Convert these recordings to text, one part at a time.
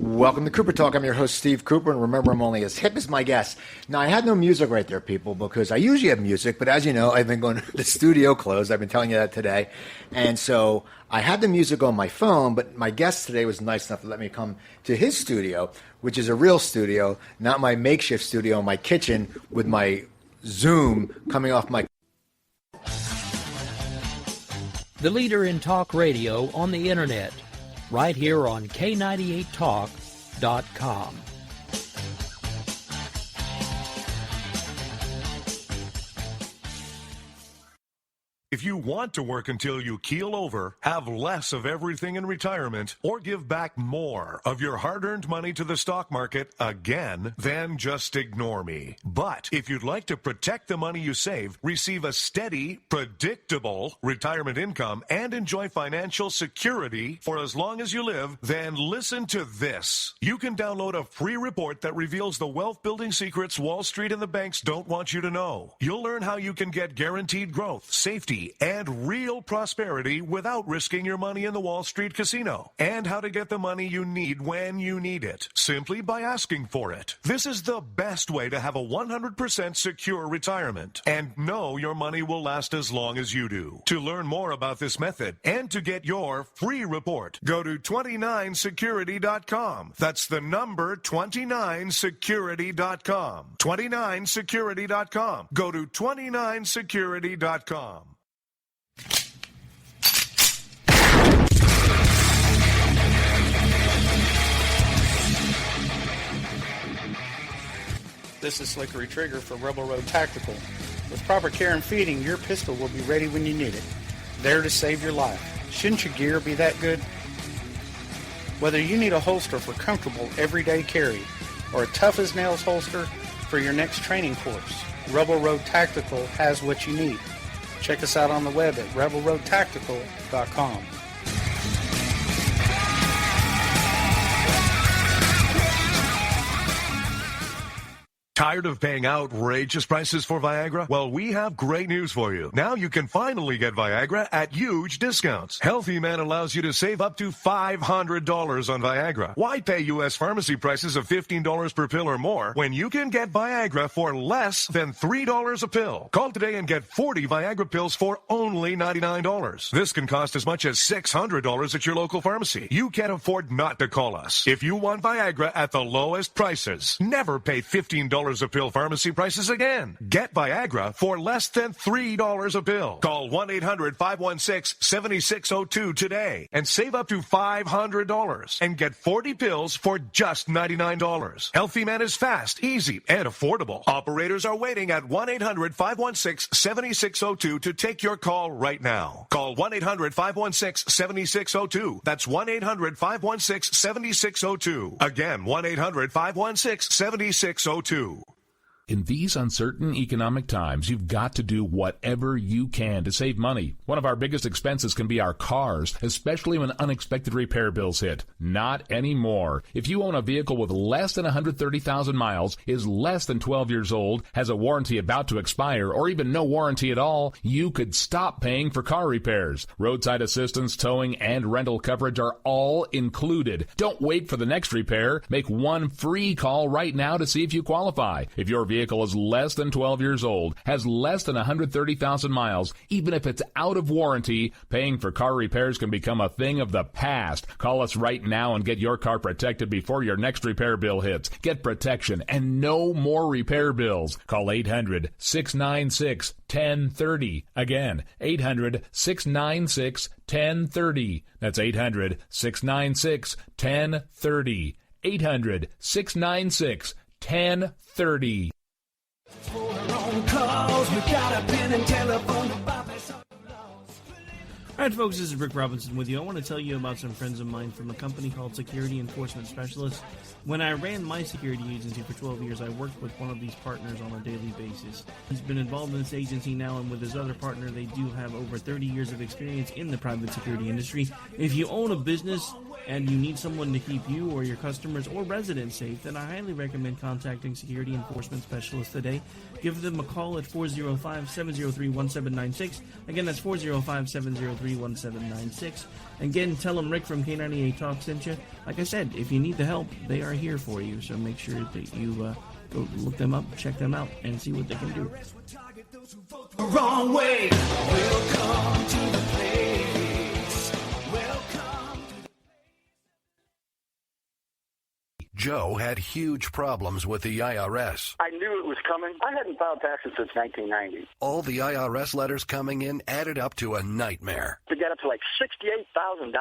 Welcome to Cooper Talk. I'm your host, Steve Cooper, and remember, I'm only as hip as my guests. Now, I had no music right there, people, because I usually have music, but as you know, I've been going to the studio closed. I've been telling you that today. And so I had the music on my phone, but my guest today was nice enough to let me come to his studio, which is a real studio, not my makeshift studio in my kitchen with my Zoom coming off my... The leader in talk radio on the internet, right here on K98Talk.com. If you want to work until you keel over, have less of everything in retirement, or give back more of your hard-earned money to the stock market again, then just ignore me. But if you'd like to protect the money you save, receive a steady, predictable retirement income, and enjoy financial security for as long as you live, then listen to this. You can download a free report that reveals the wealth-building secrets Wall Street and the banks don't want you to know. You'll learn how you can get guaranteed growth, safety, and real prosperity without risking your money in the Wall Street casino, and how to get the money you need when you need it, simply by asking for it. This is the best way to have a 100% secure retirement, and know your money will last as long as you do. To learn more about this method, and to get your free report, go to 29security.com. That's the number 29security.com. 29security.com. Go to 29security.com. This is Slickery Trigger for Rebel Road Tactical. With proper care and feeding, your pistol will be ready when you need it. There to save your life. Shouldn't your gear be that good? Whether you need a holster for comfortable everyday carry or a tough-as-nails holster for your next training course, Rebel Road Tactical has what you need. Check us out on the web at rebelroadtactical.com. Tired of paying outrageous prices for Viagra? Well, we have great news for you. Now you can finally get Viagra at huge discounts. Healthy Man allows you to save up to $500 on Viagra. Why pay U.S. pharmacy prices of $15 per pill or more when you can get Viagra for less than $3 a pill? Call today and get 40 Viagra pills for only $99. This can cost as much as $600 at your local pharmacy. You can't afford not to call us. If you want Viagra at the lowest prices, never pay $15 a pill pharmacy prices again. Get Viagra for less than $3 a pill. Call 1-800-516-7602 today and save up to $500 and get 40 pills for just $99. Healthy Man is fast, easy, and affordable. Operators are waiting at 1-800-516-7602 to take your call right now. Call 1-800-516-7602. That's 1-800-516-7602. Again, 1-800-516-7602. In these uncertain economic times, you've got to do whatever you can to save money. One of our biggest expenses can be our cars, especially when unexpected repair bills hit. Not anymore. If you own a vehicle with less than 130,000 miles, is less than 12 years old, has a warranty about to expire, or even no warranty at all, you could stop paying for car repairs. Roadside assistance, towing, and rental coverage are all included. Don't wait for the next repair. Make one free call right now to see if you qualify. If your vehicle is less than 12 years old, has less than 130,000 miles, even if it's out of warranty, paying for car repairs can become a thing of the past. Call us right now and get your car protected before your next repair bill hits. Get protection and no more repair bills. Call 800-696-1030. Again, 800-696-1030. That's 800-696-1030. 800-696-1030. All right, folks, this is Rick Robinson with you. I want to tell you about some friends of mine from a company called Security Enforcement Specialists. When I ran my security agency for 12 years, I worked with one of these partners on a daily basis. He's been involved in this agency now, and with his other partner, they do have over 30 years of experience in the private security industry. If you own a business, and you need someone to keep you or your customers or residents safe, then I highly recommend contacting Security Enforcement Specialists today. Give them a call at 405-703-1796. Again, that's 405-703-1796. Again, tell them Rick from K98 Talk sent you. Like I said, if you need the help, they are here for you. So make sure that you go look them up, check them out, and see what they can do. Wrong way. Welcome to the place. Welcome. Joe had huge problems with the IRS. I knew it was coming. I hadn't filed taxes since 1990. All the IRS letters coming in added up to a nightmare. To get up to like $68,000,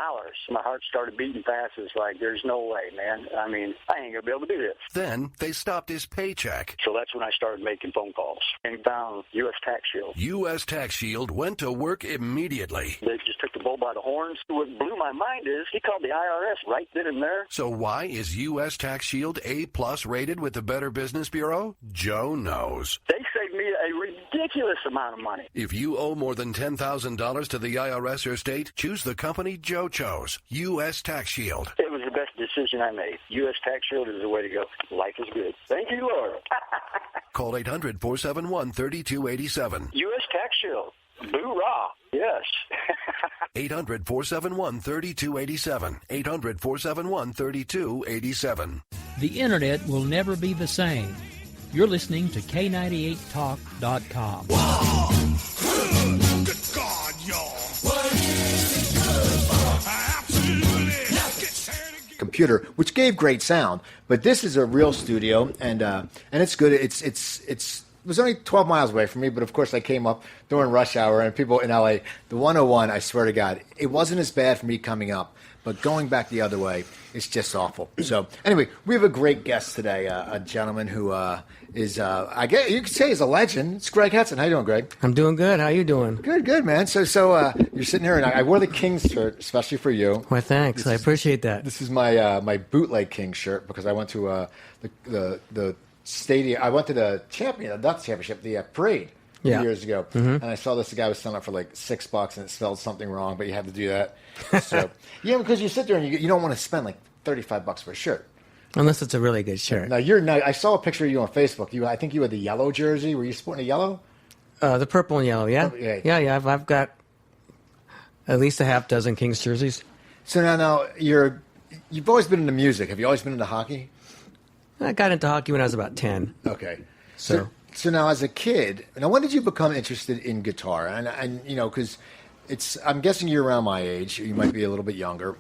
my heart started beating fast. It's like, there's no way, man. I mean, I ain't going to be able to do this. Then they stopped his paycheck. So that's when I started making phone calls and found U.S. Tax Shield. U.S. Tax Shield went to work immediately. They just took the bull by the horns. What blew my mind is he called the IRS right then and there. So why is U.S. Tax Shield A+ rated with the Better Business Bureau? Joe knows. They saved me a ridiculous amount of money. If you owe more than $10,000 to the IRS or state, choose the company Joe chose, U.S. Tax Shield. It was the best decision I made. U.S. Tax Shield is the way to go. Life is good. Thank you, Lord. Call 800-471-3287. U.S. Tax Shield. Boo-rah. Yes. 800-471-3287. 800-471-3287. The Internet will never be the same. You're listening to K98Talk.com. Good God, y'all. What is it good for? Absolutely. Computer, which gave great sound, but this is a real studio, and it's good. It was only 12 miles away from me, but of course I came up during rush hour, and people in LA, the 101, I swear to God, it wasn't as bad for me coming up, but going back the other way, it's just awful. So anyway, we have a great guest today, a gentleman who is, I guess you could say, is a legend. It's Greg Hetson. How you doing, Greg? I'm doing good. How you doing? Good, man. So you're sitting here, and I wore the Kings shirt, especially for you. Why, thanks. I appreciate that. This is my my bootleg Kings shirt because I went to the stadium. I went to the championship, the parade. Yeah. Years ago, and I saw this guy was selling it for like $6, and it spelled something wrong, but you had to do that. So yeah, because you sit there and you don't want to spend like $35 for a shirt, unless it's a really good shirt. Now I saw a picture of you on Facebook. I think you had the yellow jersey. Were you sporting a yellow? The purple and yellow. Yeah, Oh, yeah. yeah. I've got at least a half dozen Kings jerseys. So now you've always been into music. Have you always been into hockey? I got into hockey when I was about 10. Okay, So now as a kid, when did you become interested in guitar? And because I'm guessing you're around my age. You might be a little bit younger,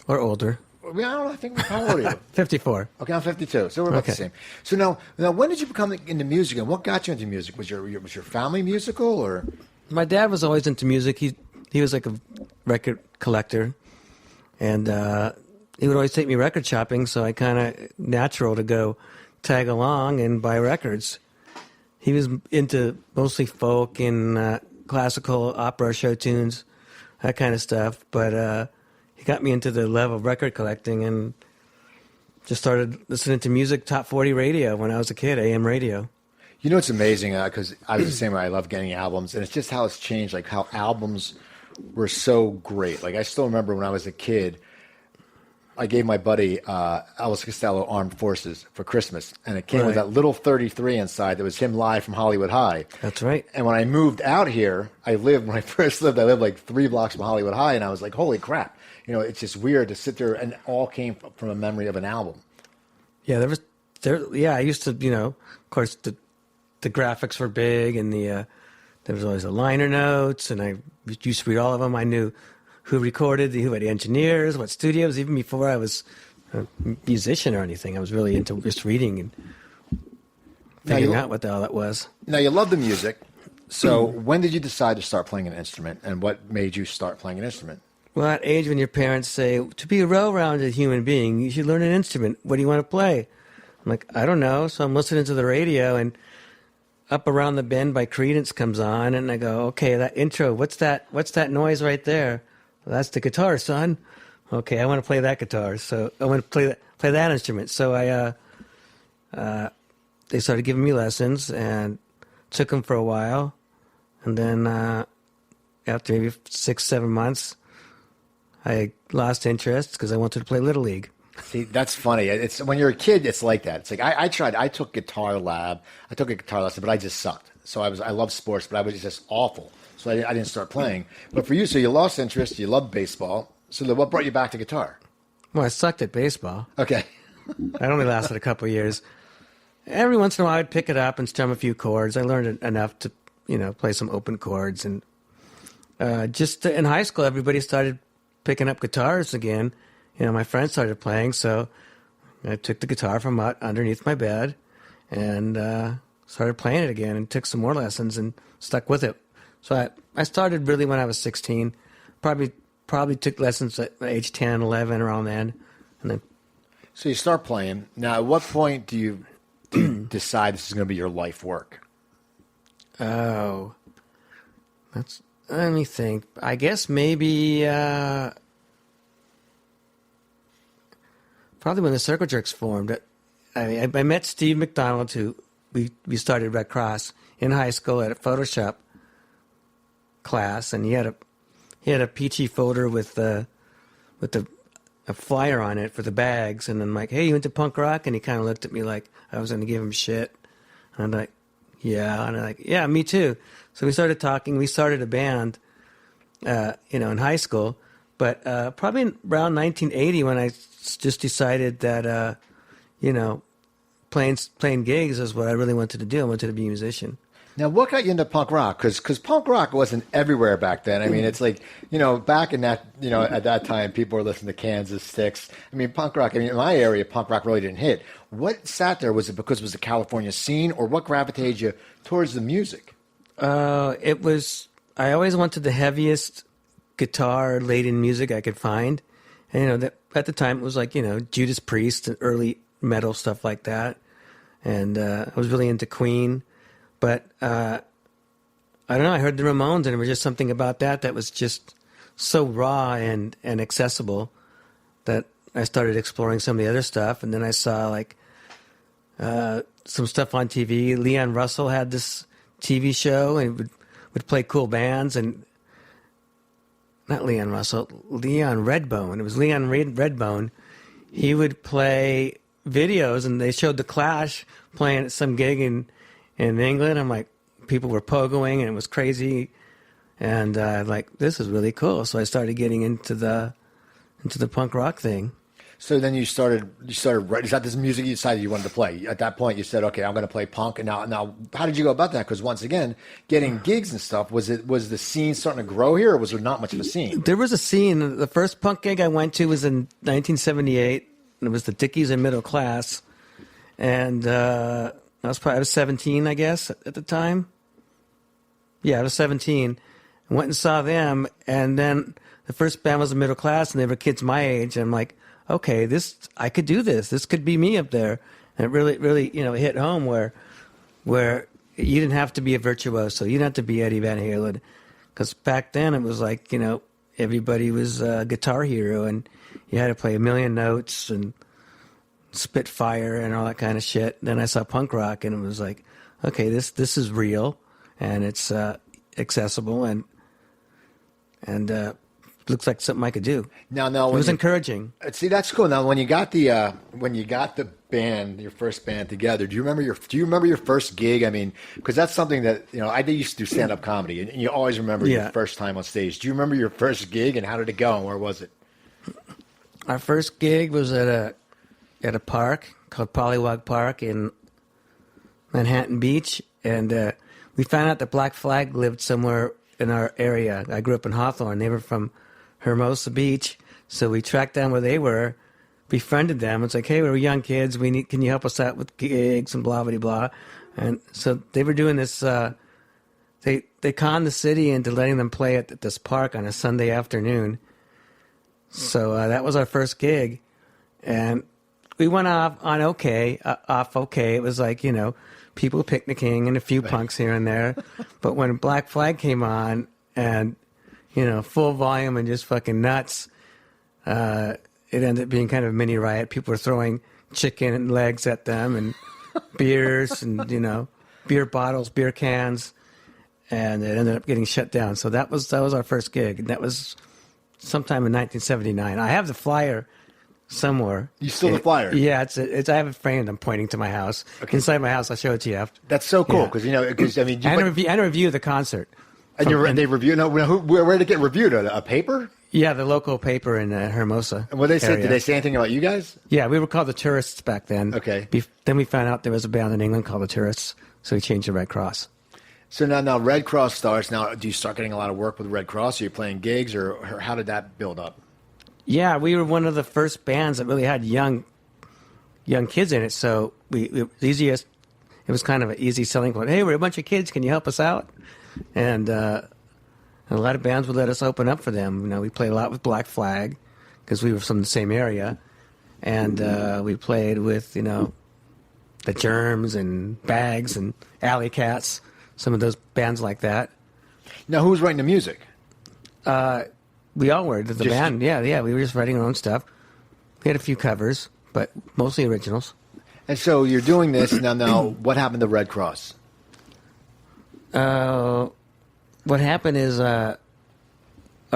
or older. I don't know. I think how old are you? 54. Okay, I'm 52. So we're about the same. So now, when did you become into music, and what got you into music? Was your family musical, or? My dad was always into music. He was like a record collector, and he would always take me record shopping. So I kind of natural to go tag along and buy records. He was into mostly folk and classical opera show tunes, that kind of stuff. But he got me into the love of record collecting and just started listening to music, top 40 radio when I was a kid, AM radio. You know, it's amazing because I was the same way. I love getting albums, and it's just how it's changed, like how albums were so great. Like I still remember when I was a kid, I gave my buddy Elvis Costello Armed Forces for Christmas, and it came with that little 33 inside that was him live from Hollywood High. That's right. And when I moved out here, when I first lived, I lived like 3 blocks from Hollywood High, and I was like, holy crap. It's just weird to sit there, and it all came from a memory of an album. Yeah, I used to, of course, the graphics were big, and there was always the liner notes, and I used to read all of them. I knew who recorded, who had the engineers, what studios, even before I was a musician or anything. I was really into just reading and figuring out what the hell that was. Now, you love the music, so when did you decide to start playing an instrument, and what made you start playing an instrument? Well, at age when your parents say, to be a well-rounded human being, you should learn an instrument. What do you want to play? I'm like, I don't know. So I'm listening to the radio, and Up Around the Bend by Creedence comes on, and I go, okay, that intro, what's that noise right there? Well, that's the guitar, son. Okay, I want to play that guitar. So I want to play that instrument. So they started giving me lessons, and took them for a while. And then after maybe 6-7 months, I lost interest because I wanted to play Little League. See, that's funny. It's when you're a kid, it's like that. It's like I tried. I took guitar lab. I took a guitar lesson, but I just sucked. So I love sports, but I was just awful. So I didn't start playing. But for you, so you lost interest. You loved baseball. So then what brought you back to guitar? Well, I sucked at baseball. Okay. I only lasted a couple of years. Every once in a while, I'd pick it up and strum a few chords. I learned enough to, play some open chords. And just in high school, everybody started picking up guitars again. My friends started playing, so I took the guitar from underneath my bed and started playing it again and took some more lessons and stuck with it. So I started really when I was 16. Probably took lessons at age 10, 11, around then. And then. So you start playing. Now, at what point do you decide this is going to be your life work? Oh, let me think. I guess maybe probably when the Circle Jerks formed. I met Steve McDonald, who we started Red Cross in high school at a Photoshop class, and he had a peachy folder with a flyer on it for the bags, and I'm like, hey, you into punk rock? And he kind of looked at me like I was going to give him shit. And I'm like, yeah. And I'm like, yeah, me too. So we started talking. We started a band, in high school. But probably around 1980 when I just decided that, playing gigs is what I really wanted to do. I wanted to be a musician. Now, what got you into punk rock? Because punk rock wasn't everywhere back then. I mean, it's like, back in that, at that time, people were listening to Kansas Sticks. I mean, punk rock, in my area, punk rock really didn't hit. What sat there? Was it because it was the California scene, or what gravitated you towards the music? It was, I always wanted the heaviest guitar-laden music I could find. And, at the time, it was like, Judas Priest and early metal stuff like that. And I was really into Queen. But I don't know. I heard the Ramones, and there was just something about that was just so raw and accessible that I started exploring some of the other stuff. And then I saw some stuff on TV. Leon Russell had this TV show and would play cool bands, and not Leon Russell, Leon Redbone. It was Leon Redbone. He would play videos, and they showed the Clash playing at some gig in England. I'm like, people were pogoing, and it was crazy, and this is really cool. So I started getting into the punk rock thing. So then you started. Is that this music you decided you wanted to play? At that point, you said, okay, I'm going to play punk. And now, how did you go about that? Because once again, getting gigs and stuff, was the scene starting to grow here, or was there not much of a scene? There was a scene. The first punk gig I went to was in 1978, and it was the Dickies and Middle Class, and I was 17, I guess, at the time. Yeah, I was 17. I went and saw them, and then the first band was the Middle Class, and they were kids my age. And I'm like, okay, I could do this. This could be me up there. And it really, really, hit home where you didn't have to be a virtuoso. You didn't have to be Eddie Van Halen. Because back then it was like, everybody was a guitar hero, and you had to play a million notes and spit fire and all that kind of shit. Then I saw punk rock, and it was like, okay, this is real, and it's accessible, and looks like something I could do. Now, it was encouraging. See, that's cool. Now, when you got the band, your first band together, do you remember your first gig? I mean, because that's something that I used to do stand up comedy, and you always remember your first time on stage. Do you remember your first gig, and how did it go, and where was it? Our first gig was at a park called Pollywog Park in Manhattan Beach, and we found out that Black Flag lived somewhere in our area. I grew up in Hawthorne. They were from Hermosa Beach, so we tracked down where they were, befriended them. It's like, hey, we're young kids. Can you help us out with gigs and blah blah blah. And so they were doing this. They conned the city into letting them play at this park on a Sunday afternoon. So that was our first gig, and we went off okay. It was like, people picnicking and a few punks here and there. But when Black Flag came on and, full volume and just fucking nuts, it ended up being kind of a mini riot. People were throwing chicken and legs at them and beers and, beer bottles, beer cans. And it ended up getting shut down. So that was our first gig. And that was sometime in 1979. I have the flyer somewhere. You still the flyer? Yeah, it's. I have it framed. I'm pointing to my house. Okay. Inside my house, I'll show it to you after. That's so cool because I mean, and a review of the concert. And they review. No, where did it get reviewed? A paper? Yeah, the local paper in Hermosa. And what they say? Area. Did they say anything about you guys? Yeah, we were called the Tourists back then. Okay. Then we found out there was a band in England called the Tourists, so we changed to Red Cross. So now Red Cross starts. Now, do you start getting a lot of work with Red Cross? Are you playing gigs, or how did that build up? Yeah, we were one of the first bands that really had young kids in it. So it was kind of an easy selling point. Hey, we're a bunch of kids. Can you help us out? And a lot of bands would let us open up for them. We played a lot with Black Flag because we were from the same area, and we played with the Germs and Bags and Alley Cats. Some of those bands like that. Now, who was writing the music? We all were. The band, yeah. We were just writing our own stuff. We had a few covers, but mostly originals. And so you're doing this. Now, what happened to Red Cross? What happened is our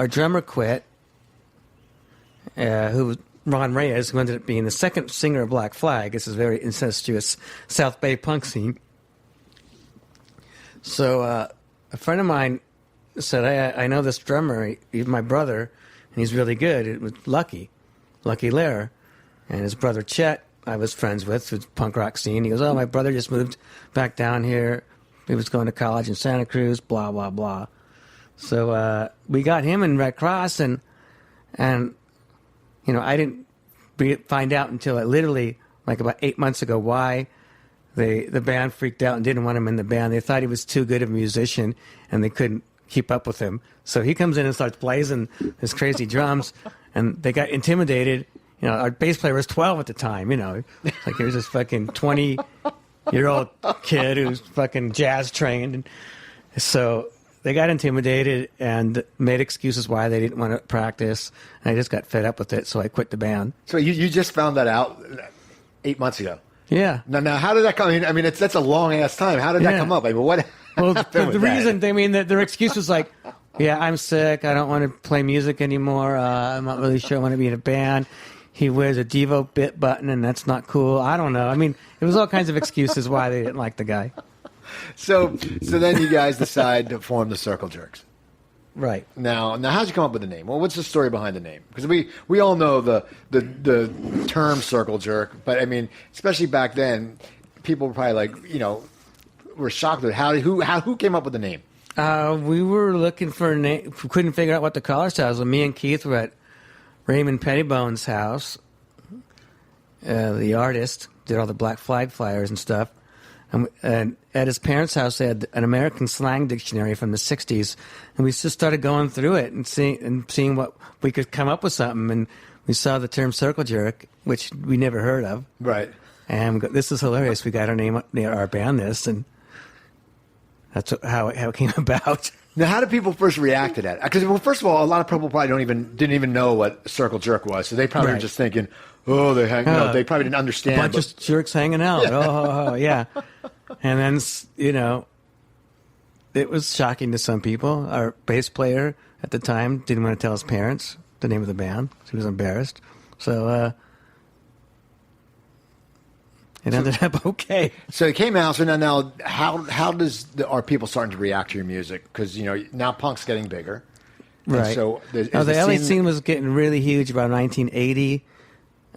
drummer quit, who was Ron Reyes, who ended up being the second singer of Black Flag. This is a very incestuous South Bay punk scene. So a friend of mine said, I know this drummer, he's my brother, and he's really good. It was Lucky Lair. And his brother Chet, I was friends with, who's punk rock scene. He goes, my brother just moved back down here. He was going to college in Santa Cruz, blah, blah, blah. So we got him in Red Cross, and I didn't find out until literally like about 8 months ago why the band freaked out and didn't want him in the band. They thought he was too good of a musician, and they couldn't keep up with him. So he comes in and starts blazing his crazy drums, and they got intimidated. Our bass player was 12 at the time. Like here's this fucking 20-year-old kid who's fucking jazz trained. And so they got intimidated and made excuses why they didn't want to practice. And I just got fed up with it, so I quit the band. So you just found that out 8 months ago? Yeah. Now how did that come? I mean, that's a long ass time. How did that come up? I mean, what? Well, the reason their excuse was like, yeah, I'm sick. I don't want to play music anymore. I'm not really sure I want to be in a band. He wears a Devo bit button, and that's not cool. I don't know. I mean, it was all kinds of excuses why they didn't like the guy. So then you guys decide to form the Circle Jerks. Right. Now how'd you come up with the name? Well, what's the story behind the name? Because we all know the term Circle Jerk, but I mean, especially back then, people were probably like, were shocked at who came up with the name. We were looking for a name. We couldn't figure out what to call ourselves. Well, me and Keith were at Raymond Pettibone's house. The artist did all the Black Flag flyers and stuff. And at his parents' house, they had an American slang dictionary from the 60s. And we just started going through it and seeing what we could come up with something. And we saw the term Circle Jerk, which we never heard of. Right. And this is hilarious. We got our name, our band this, and that's how it came about. Now, how did people first react to that? Because, well, first of all, a lot of people probably didn't even know what Circle Jerk was. So they probably were just thinking, they they probably didn't understand. A bunch of jerks hanging out. Yeah. And then, it was shocking to some people. Our bass player at the time didn't want to tell his parents the name of the band. He was embarrassed. So it ended up okay. So it came out. So now how are people starting to react to your music? Because now punk's getting bigger, right? And so the LA scene was getting really huge about 1980.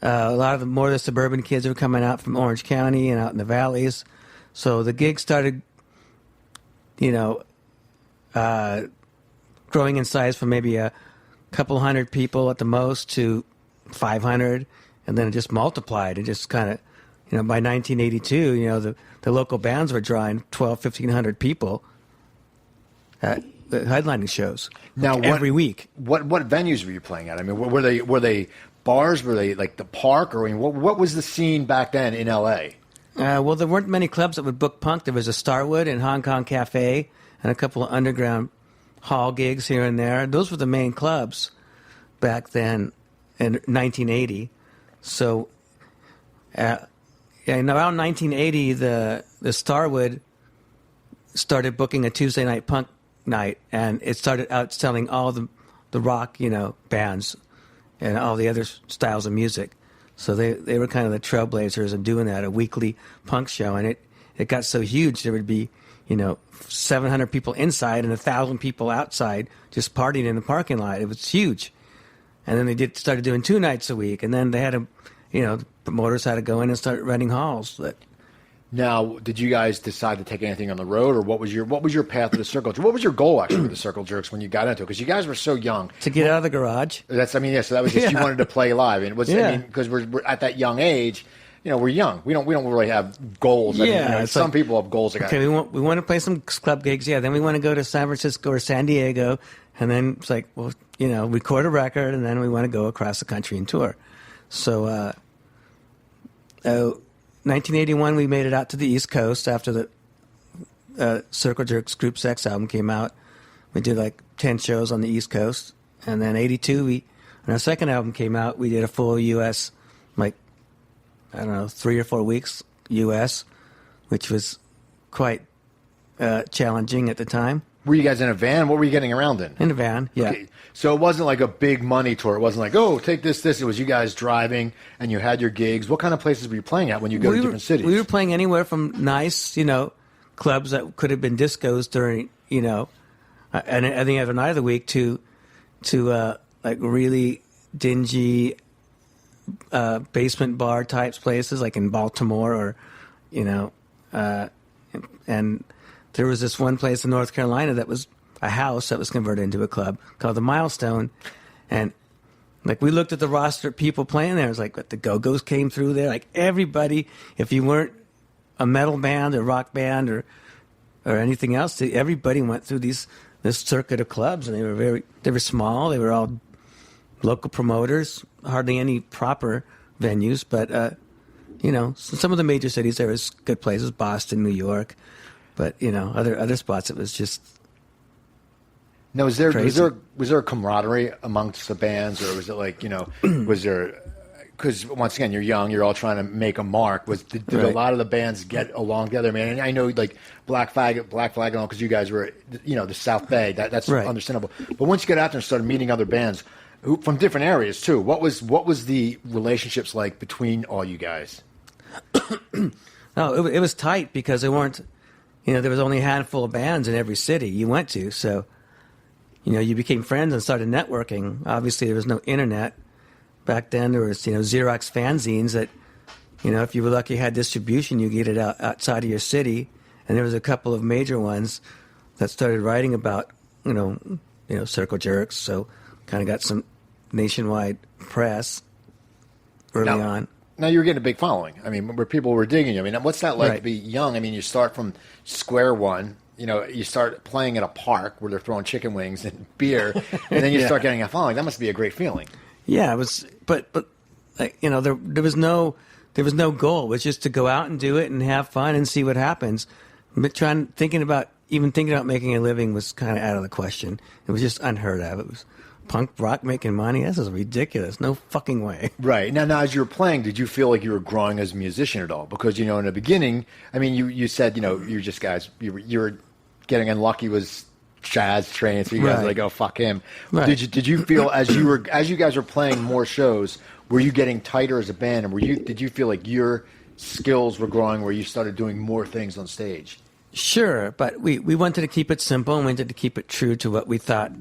A lot of more of the suburban kids were coming out from Orange County and out in the valleys. So the gigs started, growing in size from maybe a couple hundred people at the most to 500, and then it just multiplied. It just kind of. By 1982, the local bands were drawing 1,100 people at the headlining shows every week. What venues were you playing at? I mean, were they bars? Were they like the Park? Or what was the scene back then in L.A.? Well, there weren't many clubs that would book punk. There was a Starwood and Hong Kong Cafe and a couple of underground hall gigs here and there. Those were the main clubs back then in 1980. So... around 1980, the Starwood started booking a Tuesday night punk night, and it started outselling all the the rock, bands and all the other styles of music. So they were kind of the trailblazers in doing that, a weekly punk show. And it got so huge, there would be, 700 people inside and 1,000 people outside just partying in the parking lot. It was huge. And then they started doing 2 nights a week. And then they had to, the promoters had to go in and start renting halls. Now, did you guys decide to take anything on the road, or what was your path to the Circle Jerks? What was your goal actually with the Circle Jerks when you got into it? Because you guys were so young. To get out of the garage. So that was just you wanted to play live, and it was because we're at that young age. We're young. We don't really have goals. Some people have goals. Okay, we want to play some club gigs. Yeah, then we want to go to San Francisco or San Diego, and then it's like, well, record a record, and then we want to go across the country and tour. So, 1981, we made it out to the East Coast after the Circle Jerks Group Sex album came out. We did like 10 shows on the East Coast, and then 82, when our second album came out, we did a full U.S. 3 or 4 weeks U.S., which was quite challenging at the time. Were you guys in a van? What were you getting around in? In a van, yeah. Okay. So it wasn't like a big money tour. It wasn't like, oh, take this. It was you guys driving, and you had your gigs. What kind of places were you playing at when you go to different cities? We were playing anywhere from nice, clubs that could have been discos during, and any other night of the week to like really dingy basement bar types places like in Baltimore or, and there was this one place in North Carolina that was a house that was converted into a club called the Milestone. And like we looked at the roster of people playing there. It was like the Go-Go's came through there. Like everybody, if you weren't a metal band or rock band or anything else, everybody went through this circuit of clubs, and they were small. They were all local promoters, hardly any proper venues, but some of the major cities there was good places, Boston, New York, but other spots it was just. Now, was there a camaraderie amongst the bands, or was it like was there? Because once again, you're young, you're all trying to make a mark. Did a lot of the bands get along together? Man, and I know like Black Flag, and all, because you guys were the South Bay. That's right. Understandable. But once you get out there and started meeting other bands from different areas too, what was the relationships like between all you guys? No, it was tight because there weren't, there was only a handful of bands in every city you went to, so. You became friends and started networking. Obviously, there was no internet. Back then, there was, Xerox fanzines that, if you were lucky, had distribution, you get it outside of your city. And there was a couple of major ones that started writing about, Circle Jerks. So kind of got some nationwide press early on. Now you were getting a big following. I mean, where people were digging you. I mean, what's that like to be young? I mean, you start from square one. You start playing at a park where they're throwing chicken wings and beer, and then you start getting a following. That must be a great feeling. Yeah, it was. But there was no goal. It was just to go out and do it and have fun and see what happens. But thinking about making a living was kind of out of the question. It was just unheard of. It was punk rock making money. This is ridiculous. No fucking way. Right. Now as you were playing, did you feel like you were growing as a musician at all? Because, in the beginning, I mean, you said, you're just guys, you were getting unlucky was Chaz training, so you guys were like, oh, fuck him. Right. Did you feel as you guys were playing more shows, were you getting tighter as a band, and did you feel like your skills were growing where you started doing more things on stage? Sure, but we wanted to keep it simple and wanted to keep it true to what we thought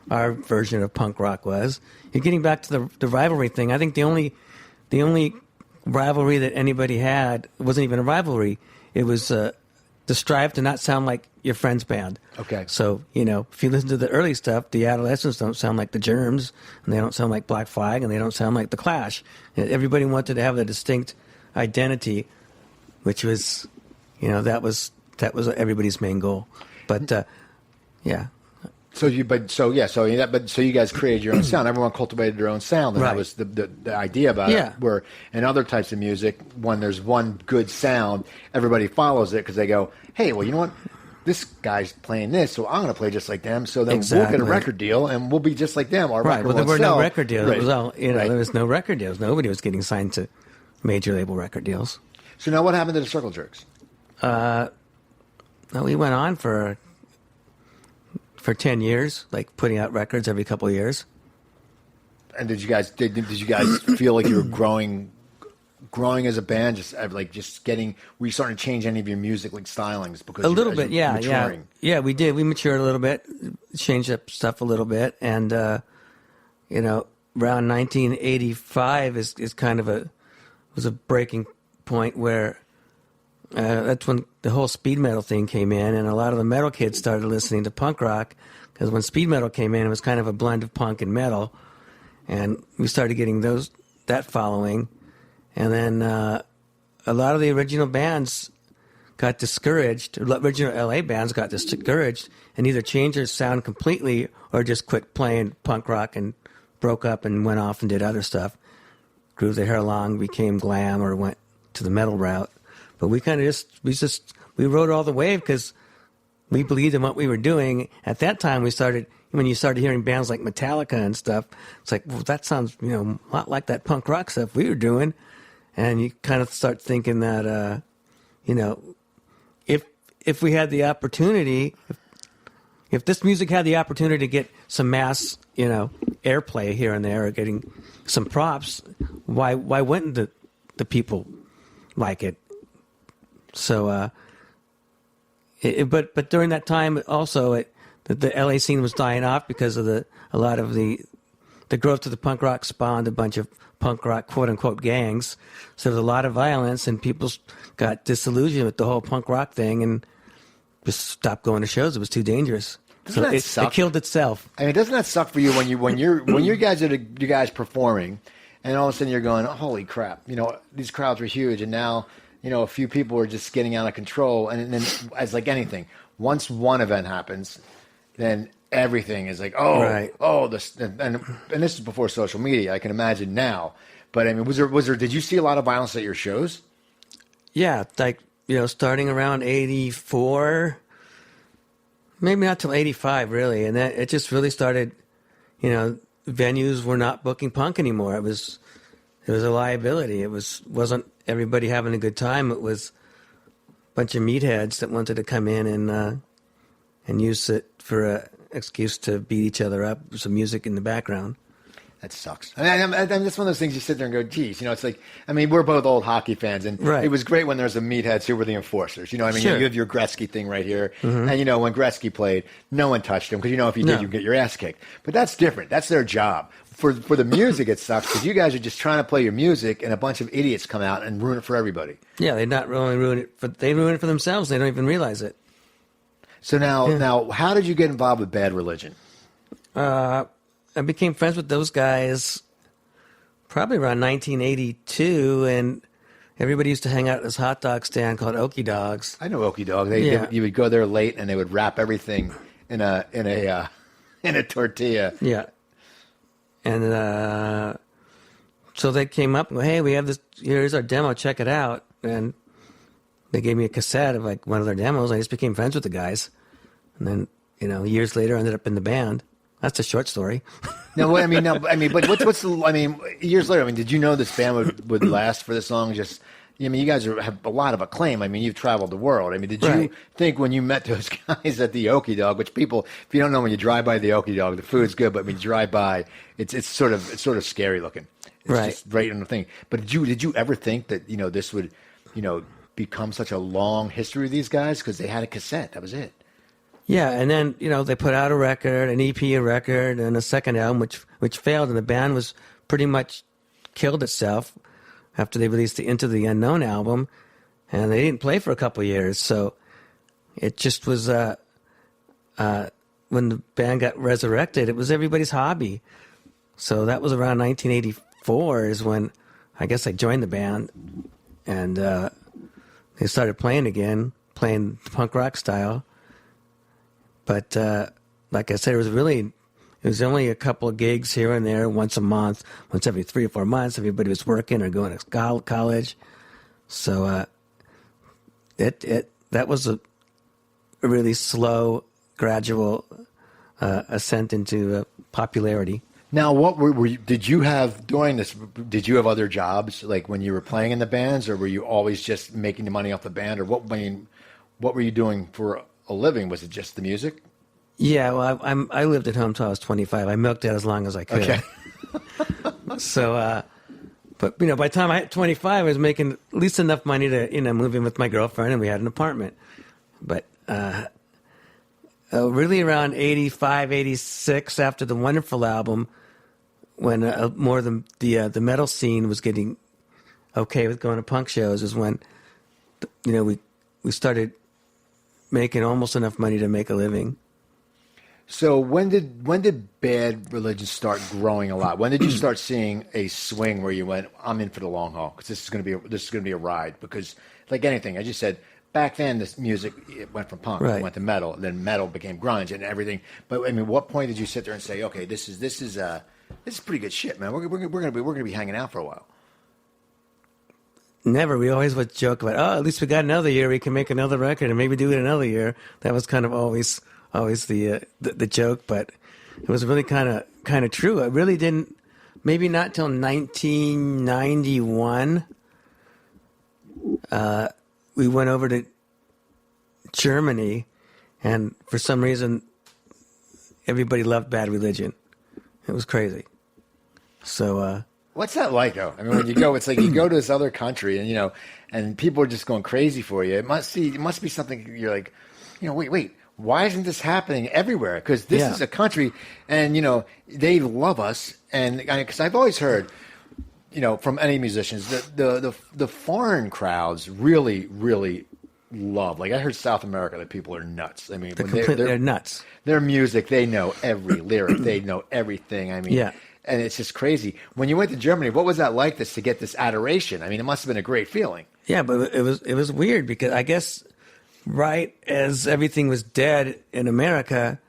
our version of punk rock was. And getting back to the rivalry thing, I think the only rivalry that anybody had wasn't even a rivalry. It was the strive to not sound like your friend's band. Okay. So, if you listen to the early stuff, the Adolescents don't sound like the Germs, and they don't sound like Black Flag, and they don't sound like the Clash. Everybody wanted to have a distinct identity, which was, that was everybody's main goal. But, yeah. So you guys created your own sound. Everyone cultivated their own sound, and that was the idea about it. Where in other types of music, when there's one good sound, everybody follows it because they go, "Hey, well, you know what? This guy's playing this, so I'm going to play just like them. So then we'll get a record deal, and we'll be just like them. Our record well, there were no record deals. Right. It was all, there was no record deals. Nobody was getting signed to major label record deals. So now, what happened to the Circle Jerks? We went on for for 10 years, like putting out records every couple of years. And did you guys feel like you were growing as a band? Were you starting to change any of your music like stylings because A little bit, maturing? Yeah, we did. We matured a little bit, changed up stuff a little bit, and around 1985 is kind of was a breaking point where that's when the whole speed metal thing came in, and a lot of the metal kids started listening to punk rock, because when speed metal came in, it was kind of a blend of punk and metal, and we started getting that following, and then a lot of the original bands got discouraged. Original LA bands got discouraged and either changed their sound completely or just quit playing punk rock and broke up and went off and did other stuff. Grew their hair long, became glam, or went to the metal route. But we kind of we rode all the wave because we believed in what we were doing. At that time, when you started hearing bands like Metallica and stuff, it's like, well, that sounds, a lot like that punk rock stuff we were doing. And you kind of start thinking that, if we had the opportunity, if this music had the opportunity to get some mass, airplay here and there, or getting some props, why wouldn't the people like it? So, but during that time also, the LA scene was dying off because of a lot of the growth of the punk rock spawned a bunch of punk rock quote unquote gangs. So there was a lot of violence, and people got disillusioned with the whole punk rock thing and just stopped going to shows. It was too dangerous. Doesn't that suck? It killed itself. I mean, doesn't that suck for you when you guys performing, and all of a sudden you're going, holy crap, these crowds were huge, and now a few people are just getting out of control, and then as like anything, once one event happens, then everything is like, this, and this is before social media. I can imagine now, but I mean, was there? Did you see a lot of violence at your shows? Yeah, like starting around 84. Maybe not till 85, really. And it just really started, venues were not booking punk anymore. It was a liability. It wasn't everybody having a good time. It was a bunch of meatheads that wanted to come in and use it for an excuse to beat each other up with some music in the background. That sucks. I mean, that's one of those things you sit there and go, geez, it's like, I mean, we're both old hockey fans, and It was great when there was the meatheads who were the enforcers. I mean, sure. You have your Gretzky thing right here, and when Gretzky played, no one touched him, because if you did, you'd get your ass kicked. But that's different. That's their job. For the music, it sucks, because you guys are just trying to play your music, and a bunch of idiots come out and ruin it for everybody. Yeah, they not only ruin it, they ruin it for themselves. They don't even realize it. So now, how did you get involved with Bad Religion? I became friends with those guys probably around 1982, and everybody used to hang out at this hot dog stand called Okie Dogs. I know Okie Dog. You would go there late, and they would wrap everything in a tortilla. Yeah, and so they came up and go, "Hey, we have this. Here's our demo. Check it out." And they gave me a cassette of like one of their demos. I just became friends with the guys, and then years later, I ended up in the band. That's a short story. But years later, did you know this band would last for this long? You guys have a lot of acclaim. I mean, you've traveled the world. I mean, did you think when you met those guys at the Okie Dog, which people, if you don't know, when you drive by the Okie Dog, the food's good, but when you drive by, it's sort of scary looking. It's just right on the thing. But did you ever think that, this would, become such a long history of these guys? Because they had a cassette. That was it. Yeah, and then they put out a record, an EP, a record, and a second album, which failed, and the band was pretty much killed itself after they released the Into the Unknown album, and they didn't play for a couple of years. So it just was when the band got resurrected, it was everybody's hobby. So that was around 1984 is when I guess I joined the band, and they started playing again, playing punk rock style. But like I said, it was only a couple of gigs here and there, once a month, once every 3 or 4 months. Everybody was working or going to college, so that was a really slow, gradual ascent into popularity. Now, what were you, did you have during this? Did you have other jobs, like when you were playing in the bands, or were you always just making the money off the band, or what? What were you doing for a living? Was it just the music? Yeah, well, I lived at home till I was 25. I milked it as long as I could. Okay. So, but by the time I hit 25, I was making at least enough money to move in with my girlfriend, and we had an apartment. But really around 85, 86, after the Wonderful album, when more than the metal scene was getting okay with going to punk shows, is when we started making almost enough money to make a living. So when did Bad Religion start growing a lot? When did you start seeing a swing where you went, I'm in for the long haul because this is going to be a ride? Because like anything, as you said, back then this music it went from punk, right. It went to metal, and then metal became grunge and everything. But I mean, what point did you sit there and say, okay, this is pretty good shit, man. We're gonna be hanging out for a while. Never. We always would joke about, at least we got another year. We can make another record and maybe do it another year. That was kind of always the joke, but it was really kind of true. I really didn't. Maybe not till 1991. We went over to Germany, and for some reason, everybody loved Bad Religion. It was crazy. So. What's that like, though? I mean, when you go, it's like you go to this other country, and and people are just going crazy for you. It must be something you're like, wait. Why isn't this happening everywhere? Because this is a country, and they love us. And because I've always heard, from any musicians, that the foreign crowds really, really love. Like I heard South America, that people are nuts. I mean, they're nuts. Their music, they know every lyric, they know everything. I mean, yeah. And it's just crazy. When you went to Germany, what was that like? To get this adoration? I mean, it must have been a great feeling. Yeah, but it was weird because I guess. Right as everything was dead in America,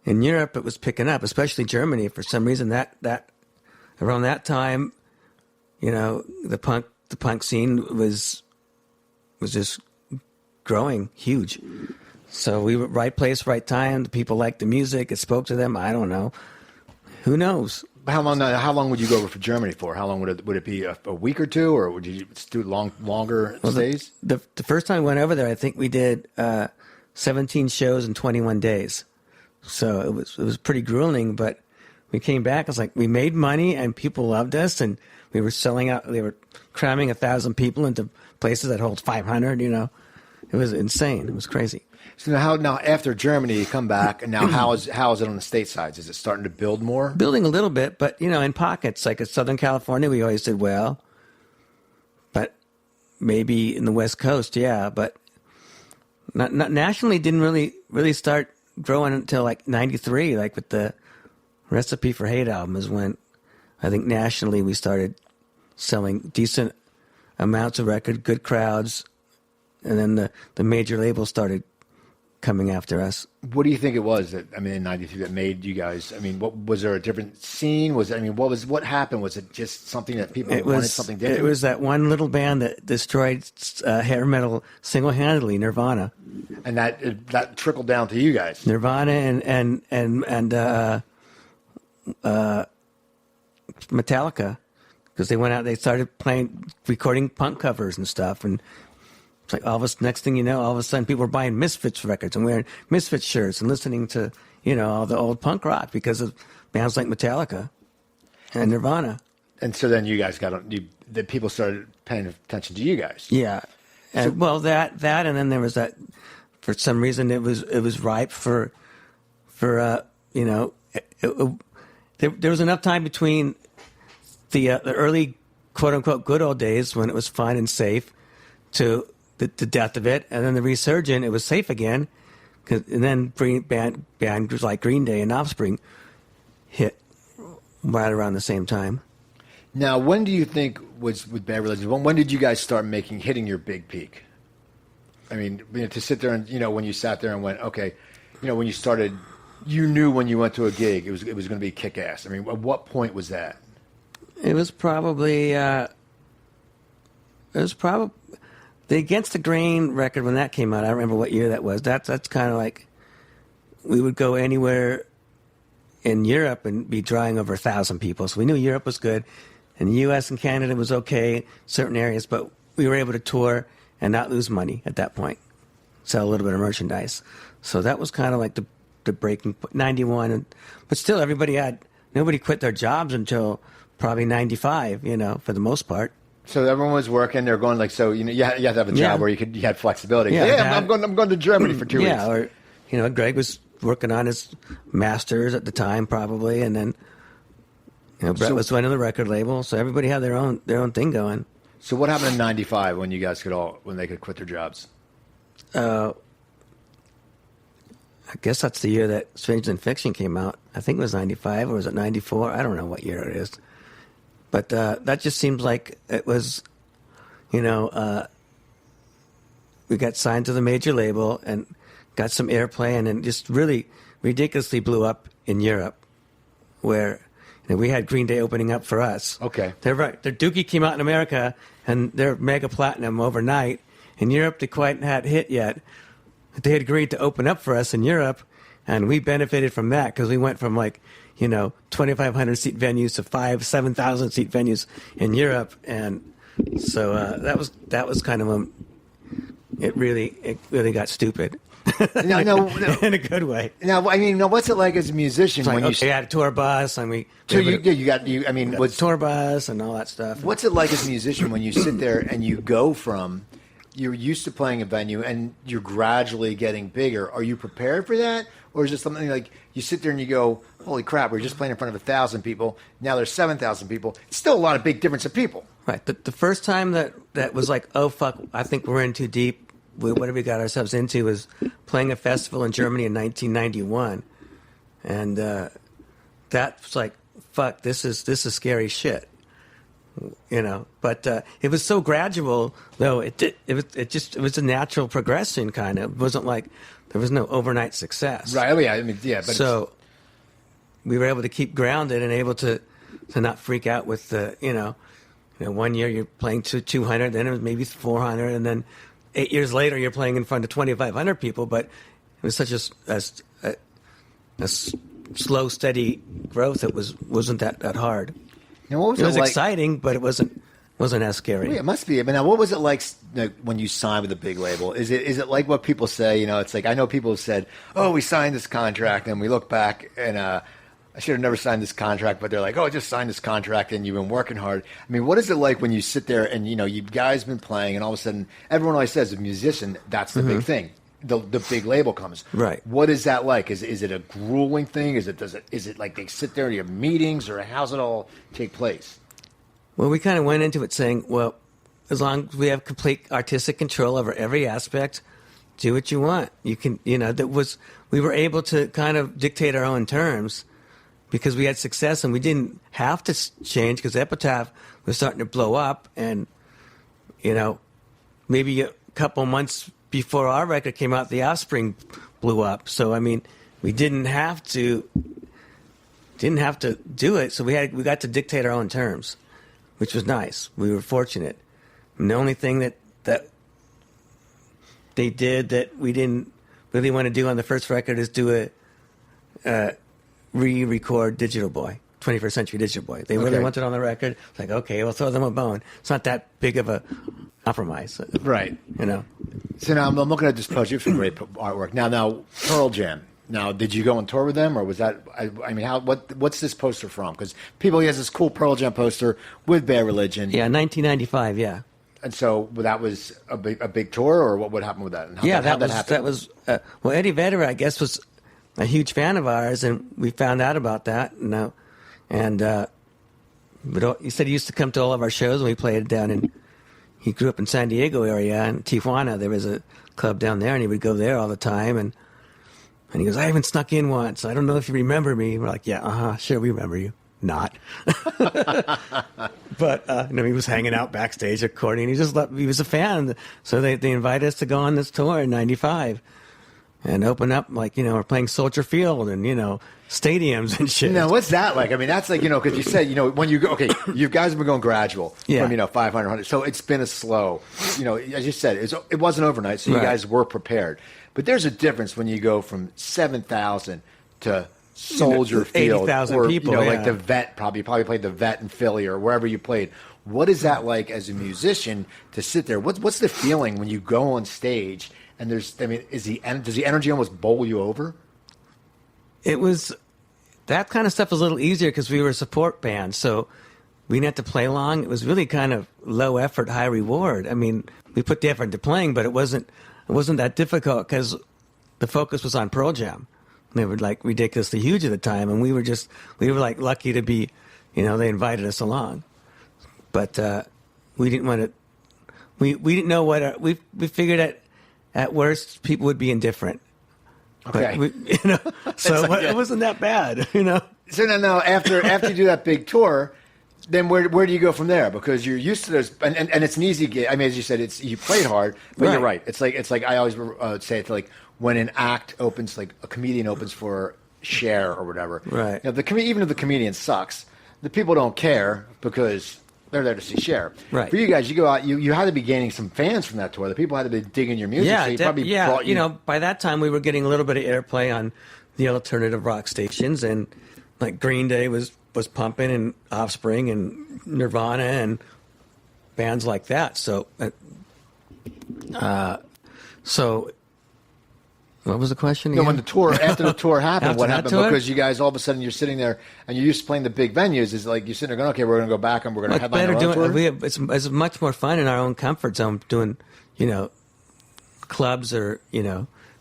in Europe it was picking up, especially Germany. For some reason, that around that time, the punk scene was just growing huge. So we were right place, right time. The people liked the music. It spoke to them. I don't know. Who knows? How long would you go over for Germany for? How long would it be? A week or two, or would you do longer stays? The first time we went over there, I think we did 17 shows in 21 days. So it was pretty grueling. But we came back. It's like we made money and people loved us, and we were selling out. They were cramming 1,000 people into places that hold 500. It was insane. It was crazy. So now after Germany, you come back, and now how is it on the state sides? Is it starting to build more? Building a little bit, but in pockets. Like in Southern California, we always did well, but maybe in the West Coast, yeah. But not nationally, didn't really start growing until like '93. Like with the Recipe for Hate album is when I think nationally we started selling decent amounts of record, good crowds, and then the major labels started coming after us. What do you think it was in '93 that made you guys? I mean, was there a different scene? What happened? Was it just something that people wanted something different? It was that one little band that destroyed hair metal single-handedly, Nirvana, and that trickled down to you guys. Nirvana and Metallica, because they went out, they started recording punk covers and stuff, and. It's like next thing you know, all of a sudden people were buying Misfits records and wearing Misfits shirts and listening to, all the old punk rock because of bands like Metallica and Nirvana. And so then you guys the people started paying attention to you guys. Yeah. And that, and then there was that, for some reason it was ripe for there was enough time between the early quote unquote good old days when it was fun and safe to the death of it, and then the resurgent, it was safe again, and then bands like Green Day and Offspring hit right around the same time. Now, when do you think was with Bad Religion? When did you guys start hitting your big peak? I mean, to sit there and when you sat there and went, okay, when you started, you knew when you went to a gig it was going to be kick ass. I mean, at what point was that? It was probably the Against the Grain record, when that came out. I don't remember what year that was. That's kind of like we would go anywhere in Europe and be drawing over 1,000 people. So we knew Europe was good, and the U.S. and Canada was okay, certain areas, but we were able to tour and not lose money at that point, sell a little bit of merchandise. So that was kind of like the the breaking 91, but still nobody quit their jobs until probably 95. For the most part. So everyone was working. They're going like, so you had to have a job where you had flexibility. Yeah, I'm going to Germany for 2 weeks. Yeah, or Greg was working on his masters at the time probably, and then Brett was running the record label. So everybody had their own thing going. So what happened in '95 when you guys when they could quit their jobs? I guess that's the year that Stranger Than Fiction came out. I think it was 95, or was it 94? I don't know what year it is. But that just seems like it was, we got signed to the major label and got some airplay, and then just really ridiculously blew up in Europe, where we had Green Day opening up for us. Okay. Their Dookie came out in America, and they're mega platinum overnight. In Europe, they quite hadn't hit yet. They had agreed to open up for us in Europe, and we benefited from that because we went from 2,500 seat venues to 7,000 seat venues in Europe, and so that was kind of when it really got stupid. No, in a good way. Now, what's it like as a musician when you had a tour bus and we? So was tour bus and all that stuff. What's it like as a musician when you sit there and you go from you're used to playing a venue and you're gradually getting bigger? Are you prepared for that? Or is it something like you sit there and you go, holy crap, we're just playing in front of 1,000 people. Now there's 7,000 people. It's still a lot of big difference of people. Right. The first time that was like, oh, fuck, I think we're in too deep. Whatever we got ourselves into was playing a festival in Germany in 1991. And that's like, fuck, this is scary shit. But it was so gradual, though. It was a natural progression, kind of. It wasn't like there was no overnight success, right? Oh yeah, But so we were able to keep grounded and able to not freak out with the 1 year you're playing to 200, then it was maybe 400, and then 8 years later you're playing in front of 2,500 people. But it was such a slow, steady growth. It wasn't that hard. Now, what was it was like? Exciting, but it wasn't as scary. Well, yeah, it must be. But now, what was it like when you signed with a big label? Is it like what people say? It's like I know people have said, "Oh, we signed this contract," and we look back and I should have never signed this contract. But they're like, "Oh, I just signed this contract, and you've been working hard." I mean, what is it like when you sit there and you guys been playing, and all of a sudden, everyone always says, "A musician, that's the big thing." The big label comes. Right. What is that like? Is it a grueling thing? Is it like they sit there and you have meetings, or how's it all take place? Well, we kind of went into it saying, well, as long as we have complete artistic control over every aspect, do what you want. You can, we were able to kind of dictate our own terms because we had success and we didn't have to change because Epitaph was starting to blow up, and maybe a couple months before our record came out, The Offspring blew up. So we didn't have to do it. So we got to dictate our own terms, which was nice. We were fortunate. And the only thing that they did that we didn't really want to do on the first record is do a re-record Digital Boy, 21st Century Digital Boy. They really wanted it on the record. It's like, okay, we'll throw them a bone. It's not that big of a compromise, right? So now I'm looking at this poster. You have some great artwork. Now Pearl Jam. Now, did you go on tour with them, or was that? What's this poster from? Because he has this cool Pearl Jam poster with Bad Religion. Yeah, 1995. Yeah. And so that was a big tour, or what happened with that? And that was well, Eddie Vedder, I guess, was a huge fan of ours, and we found out about that. He said he used to come to all of our shows, and we played down in. He grew up in San Diego area, in Tijuana. There was a club down there, and he would go there all the time. And he goes, I haven't snuck in once. I don't know if you remember me. We're like, yeah, sure, we remember you. Not. But he was hanging out backstage recording. He was a fan. So they invited us to go on this tour in '95 and open up, we're playing Soldier Field and, stadiums and shit. Now, what's that like? That's like, because you said, when you go, okay, you guys have been going gradual from, 500, 100. So it's been a slow, as you said, it wasn't overnight. So you guys were prepared. But there's a difference when you go from 7,000 to Soldier Field. 80,000 people. Like the Vet, you probably played the Vet in Philly or wherever you played. What is that like as a musician to sit there? What's the feeling when you go on stage and does the energy almost bowl you over? it was that kind of stuff was a little easier because we were a support band, so we didn't have to play long. It was really kind of low effort, high reward. I mean, we put the effort into playing, but it wasn't that difficult because the focus was on Pearl Jam. They were like ridiculously huge at the time, and we were like lucky to be, they invited us along. But we didn't want to. We didn't know what we figured at worst people would be indifferent. Okay, but it wasn't that bad, So now after you do that big tour, then where do you go from there? Because you're used to those, and it's an easy gig. I mean, as you said, you played hard, but right. You're right. It's like I always say it's like when an act opens, like a comedian opens for Cher or whatever. Right. Even if the comedian sucks, the people don't care because they're there to see Cher. Right. For you guys, you go out. You had to be gaining some fans from that tour. The people had to be digging your music. Yeah, so brought by that time we were getting a little bit of airplay on the alternative rock stations, and like Green Day was pumping, and Offspring and Nirvana and bands like that. So what was the question again? When the tour, after the tour happened, After what that happened? tour? Because you guys, all of a sudden, you're sitting there and you're used to playing the big venues. Is like you're sitting there going, okay, we're going to go back and we're going to headline our own tour. It's much more fun in our own comfort zone doing, clubs or,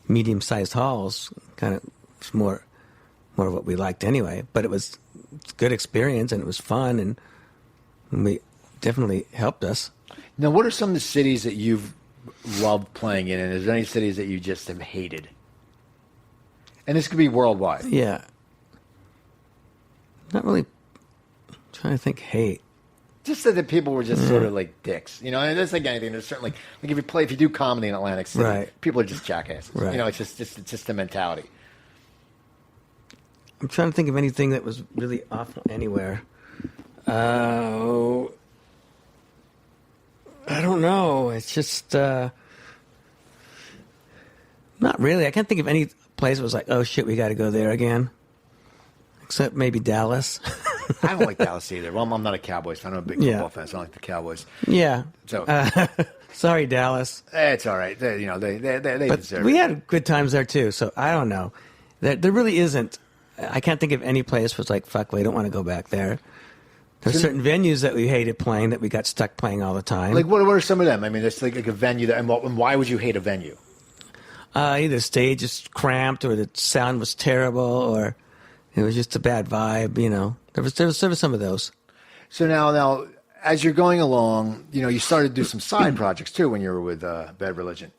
medium-sized halls. Kind of it's more what we liked anyway. But it's a good experience, and it was fun, and we definitely helped us. Now, what are some of the cities that you've loved playing in, and is there any cities that you just have hated? And this could be worldwide. Yeah. Not really trying to think hate. Just that the people were just sort of like dicks. And it's like anything. There's certainly, like if you do comedy in Atlantic City, right. People are just jackasses. Right. It's just the mentality. I'm trying to think of anything that was really awful anywhere. I don't know. It's just not really. I can't think of any place that was like, oh shit, we got to go there again. Except maybe Dallas. I don't like Dallas either. Well, I'm not a Cowboys fan. I'm a big football fan, so I don't like the Cowboys. Yeah. So sorry, Dallas. It's all right. They deserve it. We had good times there too. So I don't know. There really isn't. I can't think of any place was like, fuck, we don't want to go back there. There's certain venues that we hated playing that we got stuck playing all the time. Like what are some of them? I mean, it's like a venue that, and why would you hate a venue? Either the stage is cramped, or the sound was terrible, or it was just a bad vibe. There was some of those. So now, as you're going along, you started to do some side projects too when you were with Bad Religion.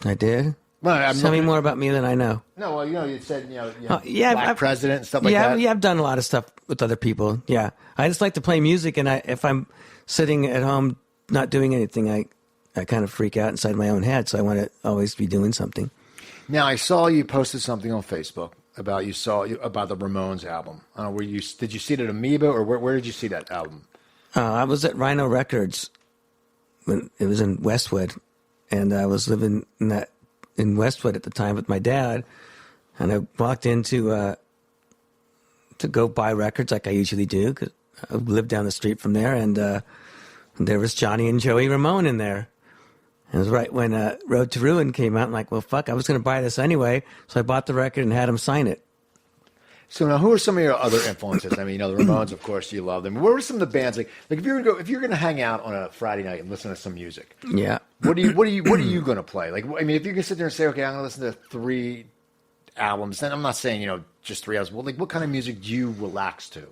I did. Well, Tell me more about me than I know. No, well, you said Black President and stuff like that. Yeah, I've done a lot of stuff with other people. Yeah, I just like to play music, and if I'm sitting at home not doing anything, I kind of freak out inside my own head. So I want to always be doing something. Now, I saw you posted something on Facebook about the Ramones album. Did you see it at Amoeba, or where did you see that album? I was at Rhino Records when it was in Westwood, and I was living in Westwood at the time with my dad, and I walked in to go buy records like I usually do, because I lived down the street from there, and there was Johnny and Joey Ramone in there. And it was right when Road to Ruin came out. I'm like, well, fuck, I was going to buy this anyway, so I bought the record and had him sign it. So now, who are some of your other influences? I mean, the Ramones, of course, you love them. What are some of the bands like if you're going to hang out on a Friday night and listen to some music? Yeah. What are you going to play? Like, I mean, if you can sit there and say, okay, I'm going to listen to 3 albums, then I'm not saying just 3 albums. Well, like, what kind of music do you relax to?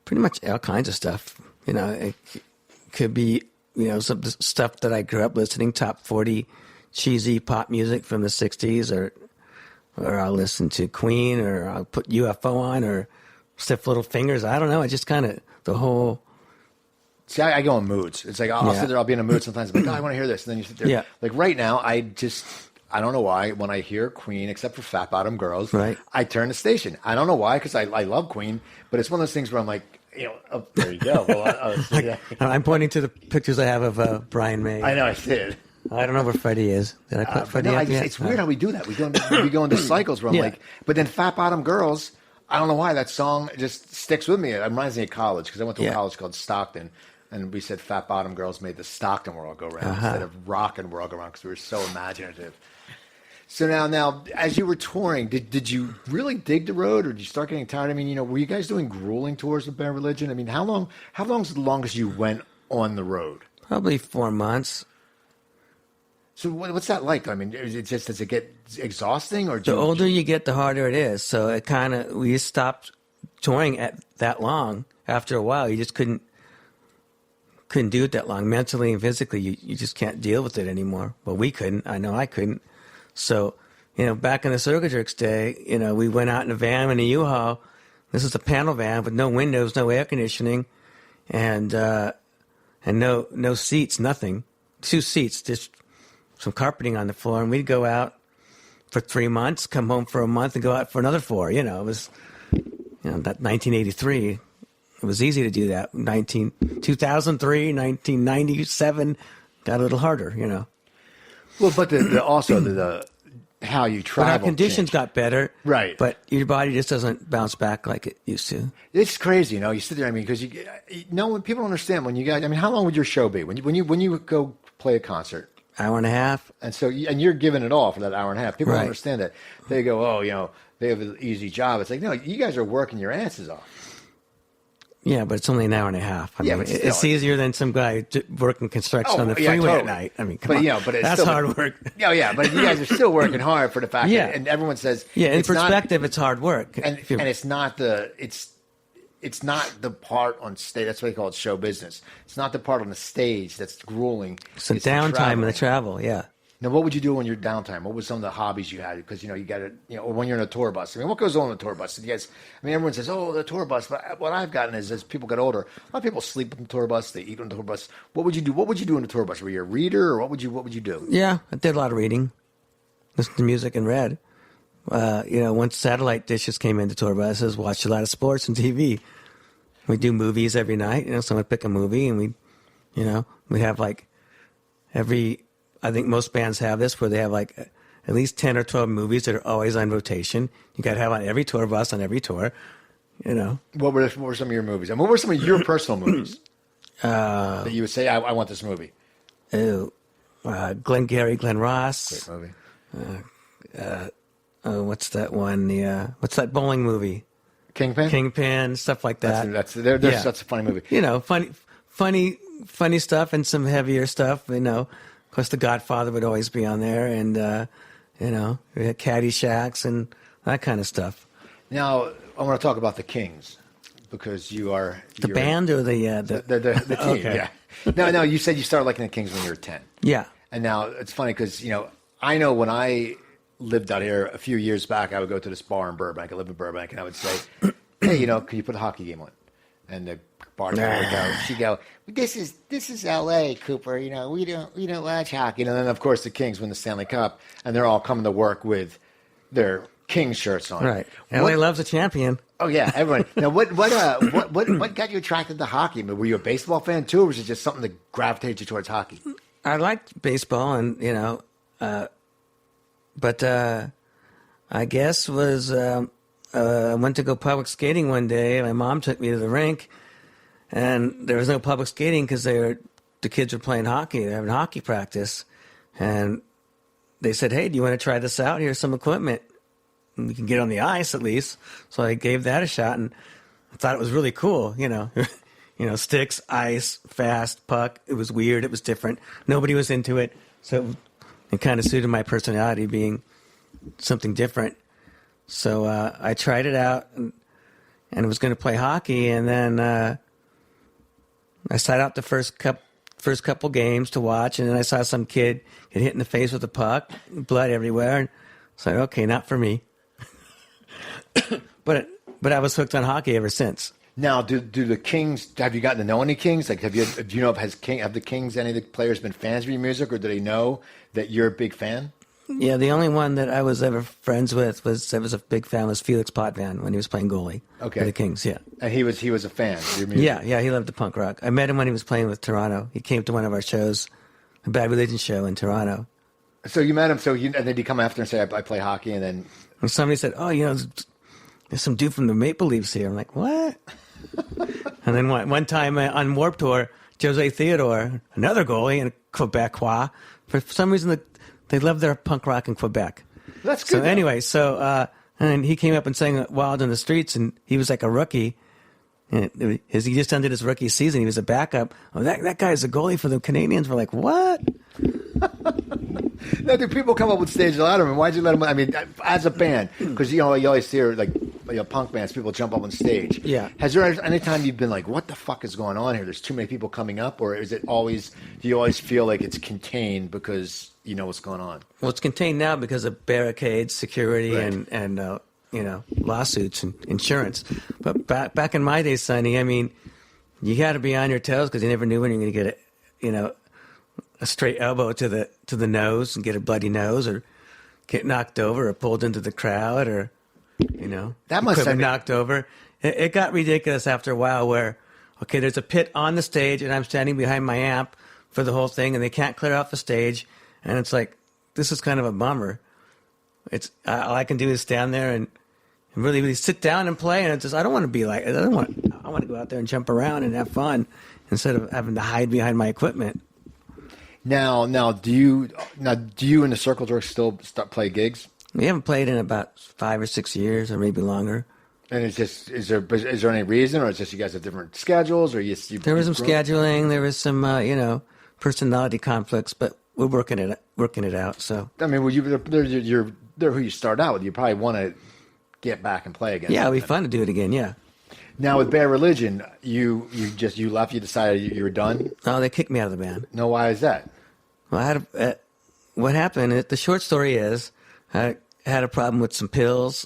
Pretty much all kinds of stuff. It could be some stuff that I grew up listening, top 40 cheesy pop music from the 60s, or I'll listen to Queen, or I'll put UFO on, or Stiff Little Fingers. I don't know. I just kind of, the whole... See, I go in moods. It's like, I'll sit there, I'll be in a mood sometimes. I'm like, I want to hear this. And then you sit there. Yeah. Like right now, I don't know why, when I hear Queen, except for Fat Bottom Girls, right. I turn the station. I don't know why, because I love Queen, but it's one of those things where I'm like, oh, there you go. Well, I'm pointing to the pictures I have of Brian May. I know, I did. I don't know where Freddie is. Did I put Freddie up yet? It's weird how we do that. We go into cycles where I'm like, but then Fat Bottom Girls, I don't know why that song just sticks with me. It reminds me of college, because I went to a college called Stockton, and we said Fat Bottom Girls made the Stockton world go round instead of Rockin' World go round, because we were so imaginative. So now, as you were touring, did you really dig the road, or did you start getting tired? I mean, were you guys doing grueling tours with Bad Religion? I mean, how long's the longest you went on the road? Probably 4 months. So what's that like? I mean, does it get exhausting, or The older you get, the harder it is. So we stopped touring at that long. After a while, you just couldn't do it that long. Mentally and physically, you just can't deal with it anymore. Well, we couldn't. I know I couldn't. So, back in the Circle Jerks day, we went out in a van in a U-Haul. This is a panel van with no windows, no air conditioning, and no seats, nothing. 2 seats, just some carpeting on the floor. And we'd go out for 3 months, come home for a month, and go out for another 4. It was, that 1983. It was easy to do that. 2003, 1997, got a little harder, Well, but also the how you travel. But our conditions got better, right? But your body just doesn't bounce back like it used to. It's crazy, you sit there. I mean, because when people don't understand when you guys. I mean, how long would your show be when you go play a concert? Hour and a half. And so, you're giving it all for that hour and a half. People right. don't understand that. They go, oh, they have an easy job. It's like, no, you guys are working your asses off. Yeah, but it's only an hour and a half. I mean, it's still, easier than some guy working construction on the freeway at night. I mean, come on. But it's that's still, hard work. Yeah, but you guys are still working hard for the fact that, and everyone says, in perspective, it's hard work. And it's not it's not the part on stage. That's why they call it show business. It's not the part on the stage that's grueling. It's the downtime and the travel, yeah. Now, what would you do on your downtime? What was some of the hobbies you had? Because, you got to, or when you're in a tour bus. I mean, what goes on in a tour bus? You guys, everyone says, oh, the tour bus. But what I've gotten is as people get older, a lot of people sleep on the tour bus. They eat on the tour bus. What would you do? What would you do on the tour bus? Were you a reader, or what would you do? Yeah, I did a lot of reading. Listened to music and read. Once satellite dishes came into tour buses, watched a lot of sports and TV. We do movies every night. Someone would pick a movie, and we have I think most bands have this where they have at least 10 or 12 movies that are always on rotation. You got to have on every tour bus, on every tour, What were some of your movies? And what were some of your personal movies that you would say, I want this movie? Glengarry Glen Ross. Great movie. What's that one? What's that bowling movie? Kingpin, stuff like that. That's a funny movie. Funny stuff and some heavier stuff. Of course, The Godfather would always be on there, and we had Caddyshacks and that kind of stuff. Now, I want to talk about the Kings because you're the band or the team. Okay. Yeah. No. You said you started liking the Kings when you were 10. Yeah. And now it's funny because I know when I lived out here a few years back, I would go to this bar in Burbank. I live in Burbank, and I would say, "Hey, can you put a hockey game on?" And the bartender would go, she'd go, "This is L.A., Cooper. We don't watch hockey." And then of course the Kings win the Stanley Cup, and they're all coming to work with their Kings shirts on. Right. L.A. loves a champion. Oh yeah, everyone. Now what got you attracted to hockey? I mean, were you a baseball fan too, or was it just something that gravitated you towards hockey? I liked baseball, and but I guess I went to go public skating one day. My mom took me to the rink, and there was no public skating because the kids were playing hockey. They're having hockey practice, and they said, "Hey, do you want to try this out? Here's some equipment. We can get on the ice at least." So I gave that a shot, and I thought it was really cool. Sticks, ice, fast, puck. It was weird. It was different. Nobody was into it, so it kind of suited my personality, being something different. So I tried it out and was going to play hockey, and then I sat out the first couple games to watch, and then I saw some kid get hit in the face with a puck, blood everywhere, and it's like, okay, not for me. But I was hooked on hockey ever since. Now, do the Kings? Have you gotten to know any Kings? Like, have the Kings, any of the players been fans of your music, or do they know that you're a big fan? Yeah, the only one that I was ever friends with was a big fan was Felix Potvin when he was playing goalie for the Kings. Yeah, and he was a fan of your music. Yeah, he loved the punk rock. I met him when he was playing with Toronto. He came to one of our shows, a Bad Religion show in Toronto. So you met him. And then did he come after and say, "I play hockey," and then somebody said, "Oh, there's some dude from the Maple Leafs here." I'm like, "What?" And then one time on Warped Tour, Jose Theodore, another goalie and Quebecois, for some reason they love their punk rock in Quebec. That's good. So though. anyway, and he came up and sang Wild in the Streets, and he was like a rookie. And he just ended his rookie season. He was a backup. Oh, that guy's a goalie for the Canadians. We're like, what? Now, do people come up with stage letterman? Why'd you let them? I mean, as a band, because you always hear like punk bands, people jump up on stage. Yeah. Has there any time you've been like, what the fuck is going on here? There's too many people coming up, or is it always? Do you always feel like it's contained because you know what's going on? Well, it's contained now because of barricades, security, Right. and lawsuits and insurance. But back in my day, Sonny, I mean, you had to be on your toes because you never knew when you were going to get a straight elbow to the nose and get a bloody nose, or get knocked over or pulled into the crowd, or That must equipment have- knocked over. It got ridiculous after a while. Where there's a pit on the stage and I'm standing behind my amp for the whole thing, and they can't clear off the stage, and it's like, this is kind of a bummer. It's all I can do is stand there and really, really sit down and play. And it's just, I don't want to be like, I want to go out there and jump around and have fun instead of having to hide behind my equipment. Now, do you and the Circle Jerk still play gigs? We haven't played in about 5 or 6 years, or maybe longer. And it's just, is there any reason, or it's just you guys have different schedules, or you There was some scheduling, there was some personality conflicts, but we're working it out. So I mean, they're who you start out with. You probably want to get back and play again. yeah, it'll be fun to do it again. Yeah. Now with Bad Religion, you left. You decided you were done. Oh, they kicked me out of the band. No, why is that? Well, what happened? The short story is, I had a problem with some pills.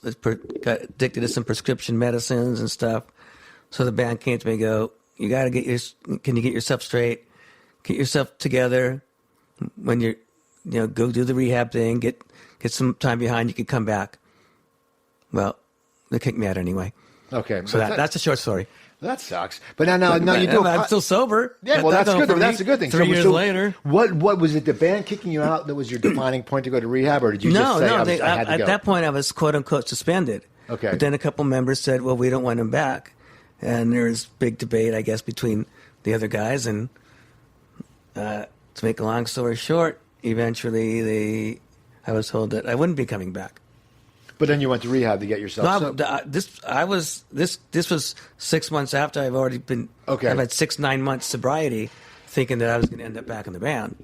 Got addicted to some prescription medicines and stuff. So the band came to me and go, you got to can you get yourself straight? Get yourself together. When you're, go do the rehab thing. Get some time behind. You can come back. Well, they kicked me out anyway. Okay, So that's a short story. that sucks. But now you do. I'm still sober. Yeah, well, Got that's that good. going for That's me. a good thing. 3 years later. what was it? The band kicking you out that was your defining point to go to rehab, or did you just say I had to at go? that point I was quote unquote suspended. Okay. But then a couple members said, "Well, we don't want him back," and there was big debate, I guess, between the other guys. And to make a long story short, eventually I was told that I wouldn't be coming back. But then you went to rehab to get yourself. No, this was 6 months after I've already been. Okay. I've had 6-9 months sobriety, thinking that I was going to end up back in the band.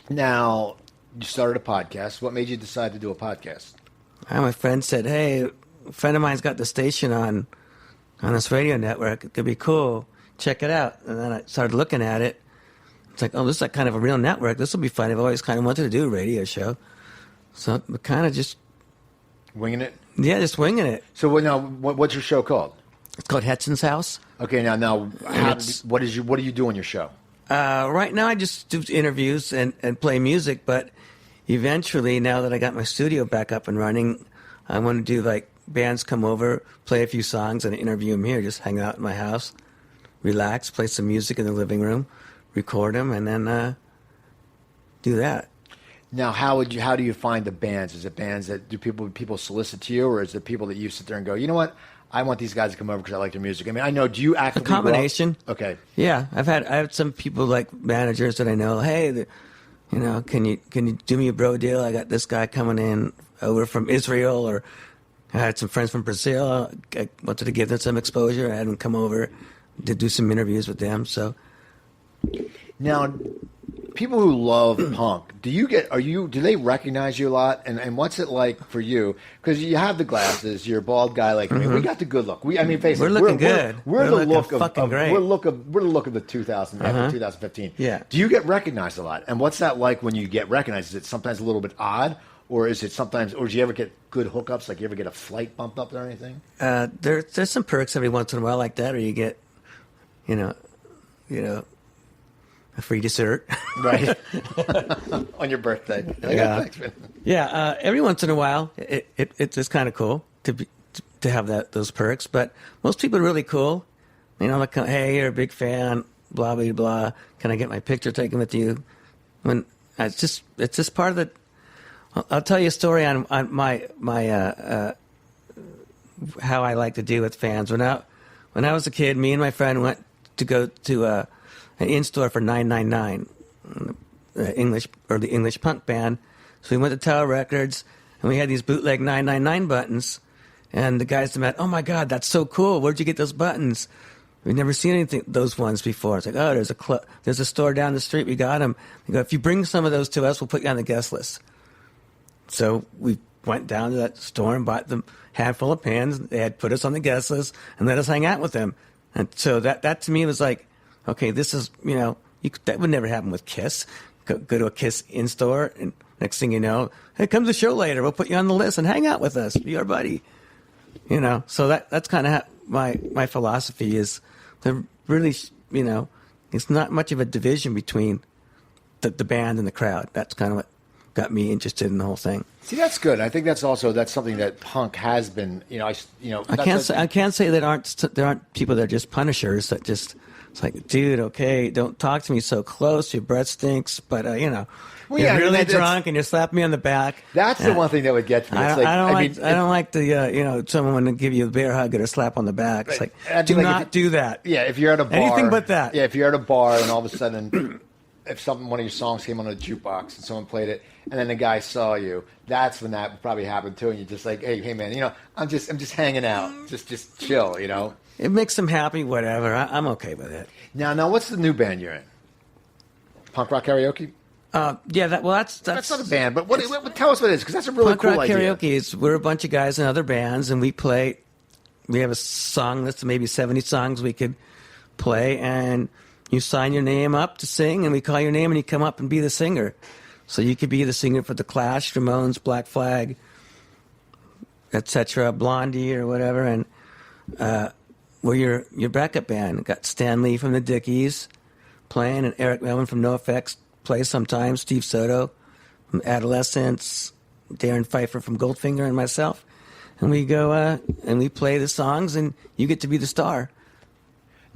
Now you started a podcast. What made you decide to do a podcast? My friend said, "Hey, a friend of mine's got the station on this radio network. It could be cool. Check it out." And then I started looking at it. It's like, oh, this is like kind of a real network. This will be fun. I've always kind of wanted to do a radio show. So we're kind of just Winging it. just winging it. So what's your show called? It's called Hetson's House. Okay, now what do you do on your show? Right now I just do interviews and play music, but eventually, now that I got my studio back up and running, I want to do like bands come over, play a few songs, and interview them here. Just hang out in my house, relax, play some music in the living room, record them, and then do that. Now, how do you find the bands? Is it bands that do people solicit to you, or is it people that you sit there and go, you know what, I want these guys to come over because I like their music? I mean, I know. Do you actively A combination? Go out? Okay. Yeah, I have some people like managers that I know. Hey, can you do me a bro deal? I got this guy coming in over from Israel, or I had some friends from Brazil. I wanted to give them some exposure. I had them come over to do some interviews with them. So now, people who love punk, do they recognize you a lot? And what's it like for you? Because you have the glasses, you're a bald guy like me. We got the good look. Face we're it, looking good. We're the look of fucking great. we're the look of the 2015. Yeah. Do you get recognized a lot? And what's that like when you get recognized? Is it sometimes a little bit odd, or is it sometimes, or do you ever get good hookups? Like you ever get a flight bumped up or anything? There's some perks every once in a while like that, or you get, a free dessert. Right. On your birthday. Yeah. Thanks, man. Yeah, every once in a while, it's kind of cool to have those perks. But most people are really cool. Like, hey, you're a big fan, blah blah blah. Can I get my picture taken with you? When it's just part of the. I'll tell you a story on my how I like to deal with fans. When I was a kid, me and my friend went to go to an in-store for 999, the English punk band. So we went to Tower Records, and we had these bootleg 999 buttons. And the guys met, oh my God, that's so cool. Where'd you get those buttons? We've never seen anything those ones before. It's like, oh, there's a store down the street. We got them. They go, if you bring some of those to us, we'll put you on the guest list. So we went down to that store and bought them a handful of pans. They had put us on the guest list and let us hang out with them. And so that to me was like, okay, this is, that would never happen with Kiss. Go to a Kiss in-store, and next thing you know, hey, come to the show later. We'll put you on the list and hang out with us. Be our buddy. So that's kind of my philosophy is to really, it's not much of a division between the band and the crowd. That's kind of what got me interested in the whole thing. See, that's good. I think that's something that punk has been. I can't say that there aren't people that are just punishers that just. It's like, dude, okay, don't talk to me so close. Your breath stinks, but you're really drunk and you slap me on the back. That's the one thing that would get me. I don't like the someone to give you a bear hug or a slap on the back. It's like, do not do that. Yeah, if you're at a bar, anything but that. Yeah, if you're at a bar and all of a sudden, if one of your songs came on a jukebox and someone played it, and then the guy saw you, that's when that probably happened too. And you're just like, hey man, I'm just hanging out, just chill, It makes them happy, whatever. I'm okay with it. Now, what's the new band you're in? Punk Rock Karaoke? Yeah, that's not a band, but tell us what it is, because that's a really Punk cool Rock idea. Karaoke we're a bunch of guys in other bands, and we have a song list of maybe 70 songs we could play, and you sign your name up to sing, and we call your name, and you come up and be the singer. So you could be the singer for The Clash, Ramones, Black Flag, etc., Blondie, or whatever, and we're your backup band. Got Stan Lee from the Dickies playing, and Eric Melvin from NoFX plays sometimes, Steve Soto from Adolescents, Darren Pfeiffer from Goldfinger, and myself. And we go and we play the songs, and you get to be the star.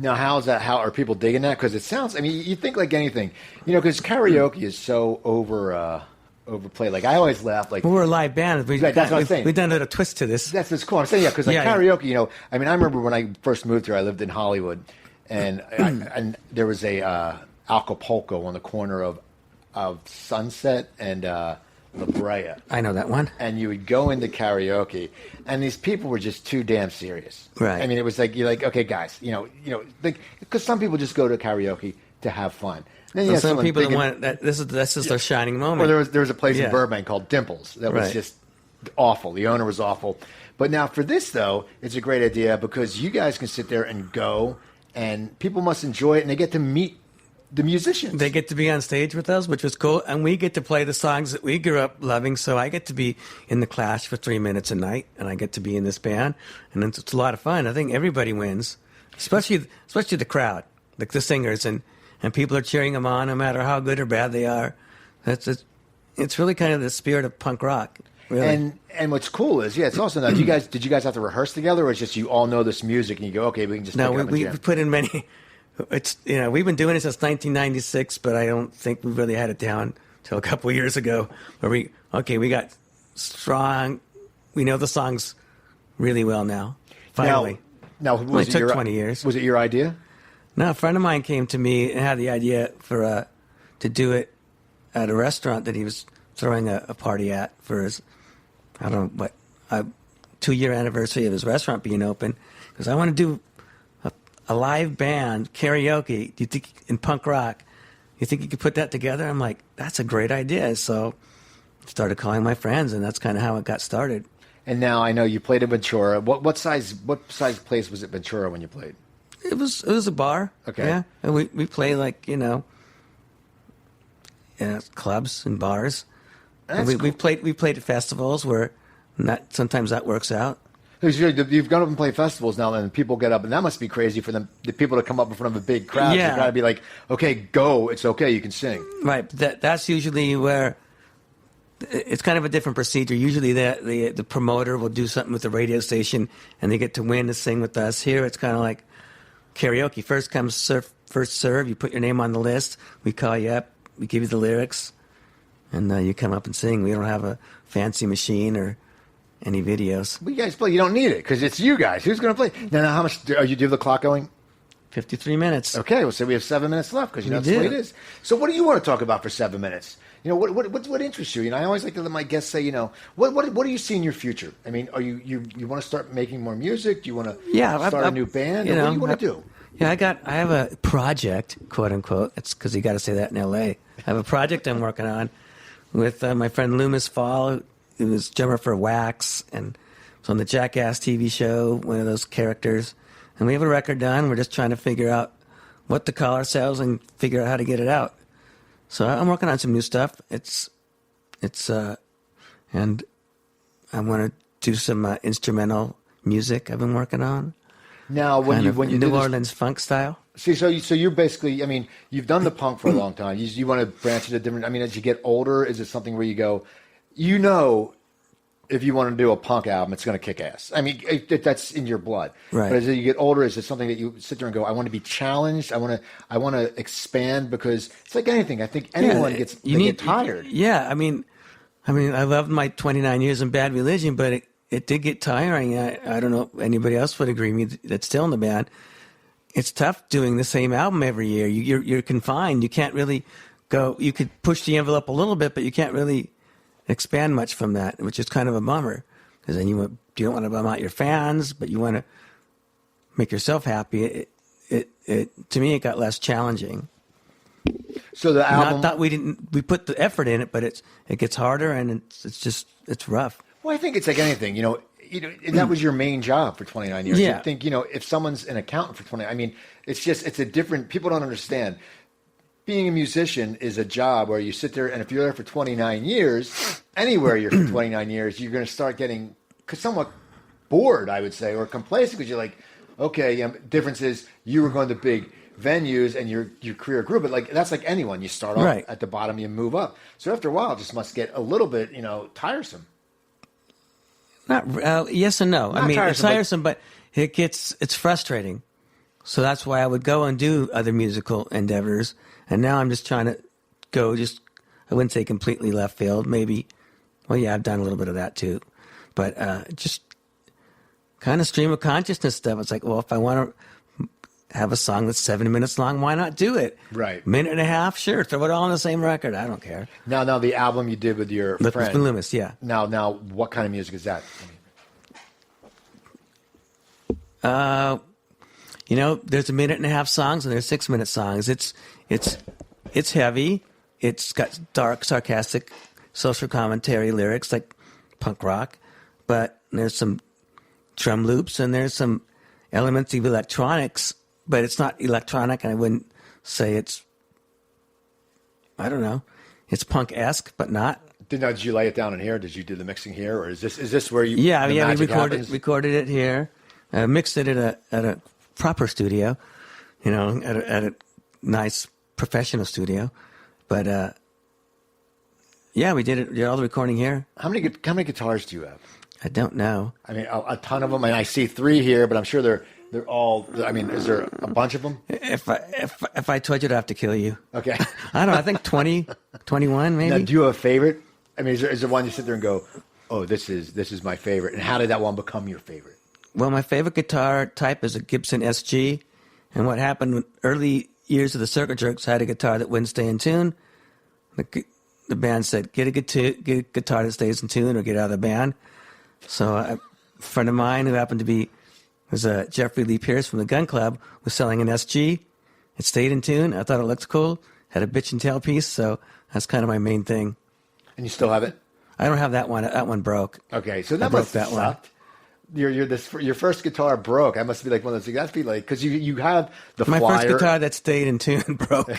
Now, how's that? How are people digging that? Because it sounds, you think like anything, because karaoke is so overplayed. Like, I always laugh. Like, we're a live band. That's what I'm saying. We've done a little twist to this. That's what's cool. I'm saying, because karaoke, I remember when I first moved here, I lived in Hollywood, and and there was a Acapulco on the corner of Sunset and La Brea. I know that one. And you would go into karaoke, and these people were just too damn serious. Right. It was like, you're like, okay, guys, because some people just go to karaoke to have fun. Then you have some people that want that. This is their shining moment. Or there was a place in Burbank called Dimples that was just awful. The owner was awful. But now for this though, it's a great idea because you guys can sit there and go, and people must enjoy it, and they get to meet the musicians. They get to be on stage with us, which was cool, and we get to play the songs that we grew up loving. So I get to be in the Clash for 3 minutes a night, and I get to be in this band, and it's a lot of fun. I think everybody wins, especially the crowd, like the singers, and people are cheering them on no matter how good or bad they are. It's really kind of the spirit of punk rock. Really. And what's cool is, it's also now. Did you guys have to rehearse together, or it's just you all know this music and you go, okay, we can just pick it up and jam? We put in many. It's we've been doing it since 1996, but I don't think we really had it down till a couple of years ago, where we got strong. We know the songs really well now. Finally, now it took 20 years. Was it your idea? No, a friend of mine came to me and had the idea for to do it at a restaurant that he was throwing a party at for his, I don't know what, 2-year anniversary of his restaurant being open. Because I want to do a live band karaoke. Do you think in punk rock? You think you could put that together? I'm like, that's a great idea. So I started calling my friends, and that's kind of how it got started. And now I know you played in Ventura. What size place was it, Ventura, when you played? It was a bar. Okay. Yeah, and we play like clubs and bars. And we played at festivals where sometimes that works out. You've gone up and played festivals now, and people get up, and that must be crazy for them. The people to come up in front of a big crowd, Yeah. They've got to be like, okay, go, it's okay, you can sing. Right. That's usually where it's kind of a different procedure. Usually the promoter will do something with the radio station, and they get to win to sing with us. Here it's kind of like karaoke. First come, first serve. You put your name on the list. We call you up. We give you the lyrics, and you come up and sing. We don't have a fancy machine or any videos. But you guys play. You don't need it because it's you guys. Who's going to play? Now, how much do you have the clock going? 53 minutes. Okay, well, so we have 7 minutes left because We that's the way do. it is. So, what do you want to talk about for 7 minutes? What interests you? I always like to let my guests say, what do you see in your future? I mean, are you want to start making more music? Do you want to start a new band? Or what do you want to do? Yeah, I have a project, quote unquote. It's because you got to say that in L.A. I have a project I'm working on with my friend Loomis Fall, who was drummer for Wax and was on the Jackass TV show, one of those characters. And we have a record done. We're just trying to figure out what to call ourselves and figure out how to get it out. So I'm working on some new stuff. And I want to do some instrumental music I've been working on. Now, when you New do this, Orleans funk style. see, so you're basically, I mean, you've done the punk for a long time. You want to branch into different. I mean, as you get older, is it something where you go, if you want to do a punk album, it's going to kick ass. I mean, that's in your blood. Right. But as you get older, is it something that you sit there and go, I want to be challenged. I want to expand, because it's like anything. I think anyone gets tired. Yeah, I mean, I loved my 29 years in Bad Religion, but it did get tiring. I don't know if anybody else would agree with me that's still in the band. It's tough doing the same album every year. You're confined. You can't really go. You could push the envelope a little bit, but you can't really expand much from that, which is kind of a bummer, because then you don't want to bum out your fans, but you want to make yourself happy. To me, it got less challenging. So the album, not that we put the effort in it, but it gets harder, and it's rough. well, I think it's like anything, and that was your main job for 29 years. Yeah. I think, if someone's an accountant for 20, I mean, it's a different, people don't understand. Being a musician is a job where you sit there, and if you're there for 29 years, anywhere you're for 29 years, you're going to start getting somewhat bored, I would say, or complacent, because you're like, okay, difference is you were going to big venues and your career grew, but that's like anyone. You start off Right at the bottom, you move up. So after a while, it just must get a little bit, tiresome. Not yes and no. Not I mean, tiresome, it's tiresome, but it's frustrating. So that's why I would go and do other musical endeavors. And now I'm just trying to go I wouldn't say completely left field. Maybe, well, yeah, I've done a little bit of that too. But just kind of stream of consciousness stuff. It's like, well, if I want to have a song that's 7 minutes long, why not do it? Right. Minute and a half, sure. Throw it all on the same record. I don't care. Now the album you did with your friend. With Loomis, yeah. Now, what kind of music is that? There's a minute and a half songs and there's 6 minute songs. It's heavy. It's got dark, sarcastic, social commentary lyrics like punk rock, but there's some drum loops and there's some elements of electronics, but it's not electronic, and I wouldn't say it's, I don't know, it's punk-esque, but not. Did you lay it down in here? Did you do the mixing here, or is this where you? Yeah, the we magic happens? recorded it here, mixed it at a proper studio, at a nice professional studio, but yeah, we did all the recording here. How many guitars do you have? I don't know. I mean, a ton of them, and I see 3 here, but I'm sure they're all. I mean, is there a bunch of them? If I told you, I'd have to kill you. Okay. I don't know. I think 20, 21 maybe. Now, do you have a favorite? I mean, is there one you sit there and go, oh, this is my favorite? And how did that one become your favorite? Well, my favorite guitar type is a Gibson SG. And what happened early years of the Circle Jerks, I had a guitar that wouldn't stay in tune. The band said, get a guitar that stays in tune or get out of the band. So a friend of mine who happened to be Jeffrey Lee Pierce from the Gun Club was selling an SG. It stayed in tune. I thought it looked cool. Had a bitch and tail piece, so that's kind of my main thing. And you still have it? I don't have that one. That one broke. Okay, so that must have sucked. Your first guitar broke. I must be like one of those. That'd be like, because you have the my Flyer. First guitar that stayed in tune broke,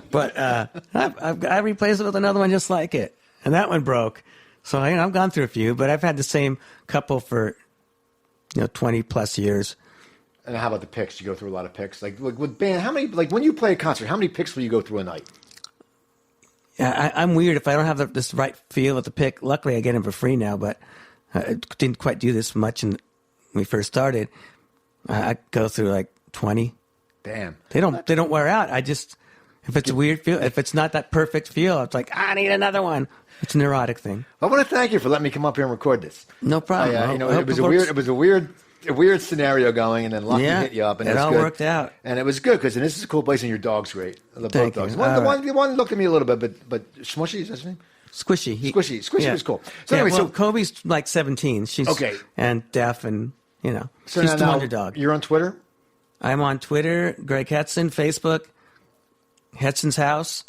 but I replaced it with another one just like it, and that one broke. So I've gone through a few, but I've had the same couple for 20 plus years. And how about the picks? You go through a lot of picks. Like with band, how many? Like when you play a concert, how many picks will you go through a night? Yeah, I'm weird. If I don't have this right feel with the pick, luckily I get them for free now, but I didn't quite do this much when we first started. I go through like 20. Damn. They don't wear out. If it's a weird feel, if it's not that perfect feel, it's like, I need another one. It's a neurotic thing. I want to thank you for letting me come up here and record this. No problem. It was a weird a weird scenario going, and then Lucky hit you up, and it was all good. worked out. And it was good because this is a cool place, and your dog's great. The Thank both dogs. you. The one looked at me a little bit, but Smushy is that his name? Squishy. Squishy was cool. So yeah, anyway, well, Kobe's like 17. She's Okay. and deaf, and so she's the now wonder dog. You're on Twitter? I'm on Twitter, Greg Hetson, Facebook, Hetson's House,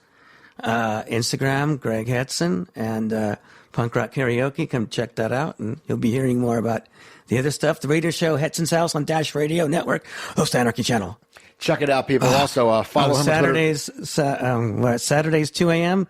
Instagram, Greg Hetson, and Punk Rock Karaoke. Come check that out, and you'll be hearing more about the other stuff. The radio show, Hetson's House on Dash Radio Network, Host Anarchy Channel. Check it out, people. Also, follow him Saturdays, Saturdays 2 a.m.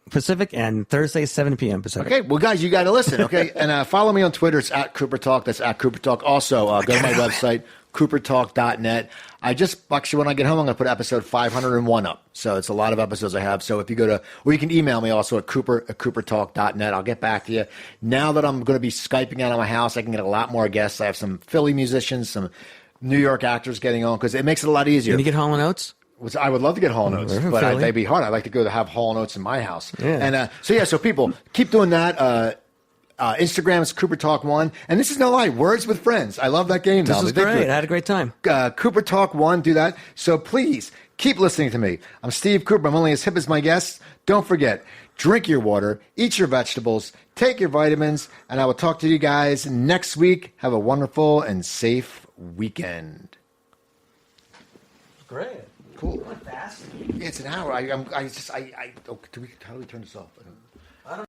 Pacific, and Thursdays 7 p.m. Pacific. Okay, well, guys, you got to listen, okay? And follow me on Twitter. It's at Cooper Talk. That's at Cooper Talk. Also, go to my website, coopertalk.net. Actually, when I get home, I'm going to put episode 501 up. So it's a lot of episodes I have. So if you go to, or you can email me also at coopertalk.net. I'll get back to you. Now that I'm going to be Skyping out of my house, I can get a lot more guests. I have some Philly musicians, some New York actors getting on, because it makes it a lot easier. Can you get Hall & Oates? I would love to get Hall & Oates, but they'd be hard. I'd like to go to have Hall & Oates in my house. Yeah. And so people, keep doing that. Instagram is Cooper Talk 1. And this is no lie, Words with Friends. I love that game. This was great. I had a great time. Cooper Talk 1, do that. So please, keep listening to me. I'm Steve Cooper. I'm only as hip as my guests. Don't forget, drink your water, eat your vegetables, take your vitamins, and I will talk to you guys next week. Have a wonderful and safe weekend. Great. Cool. Fast. Yeah, it's an hour. How do we turn this off?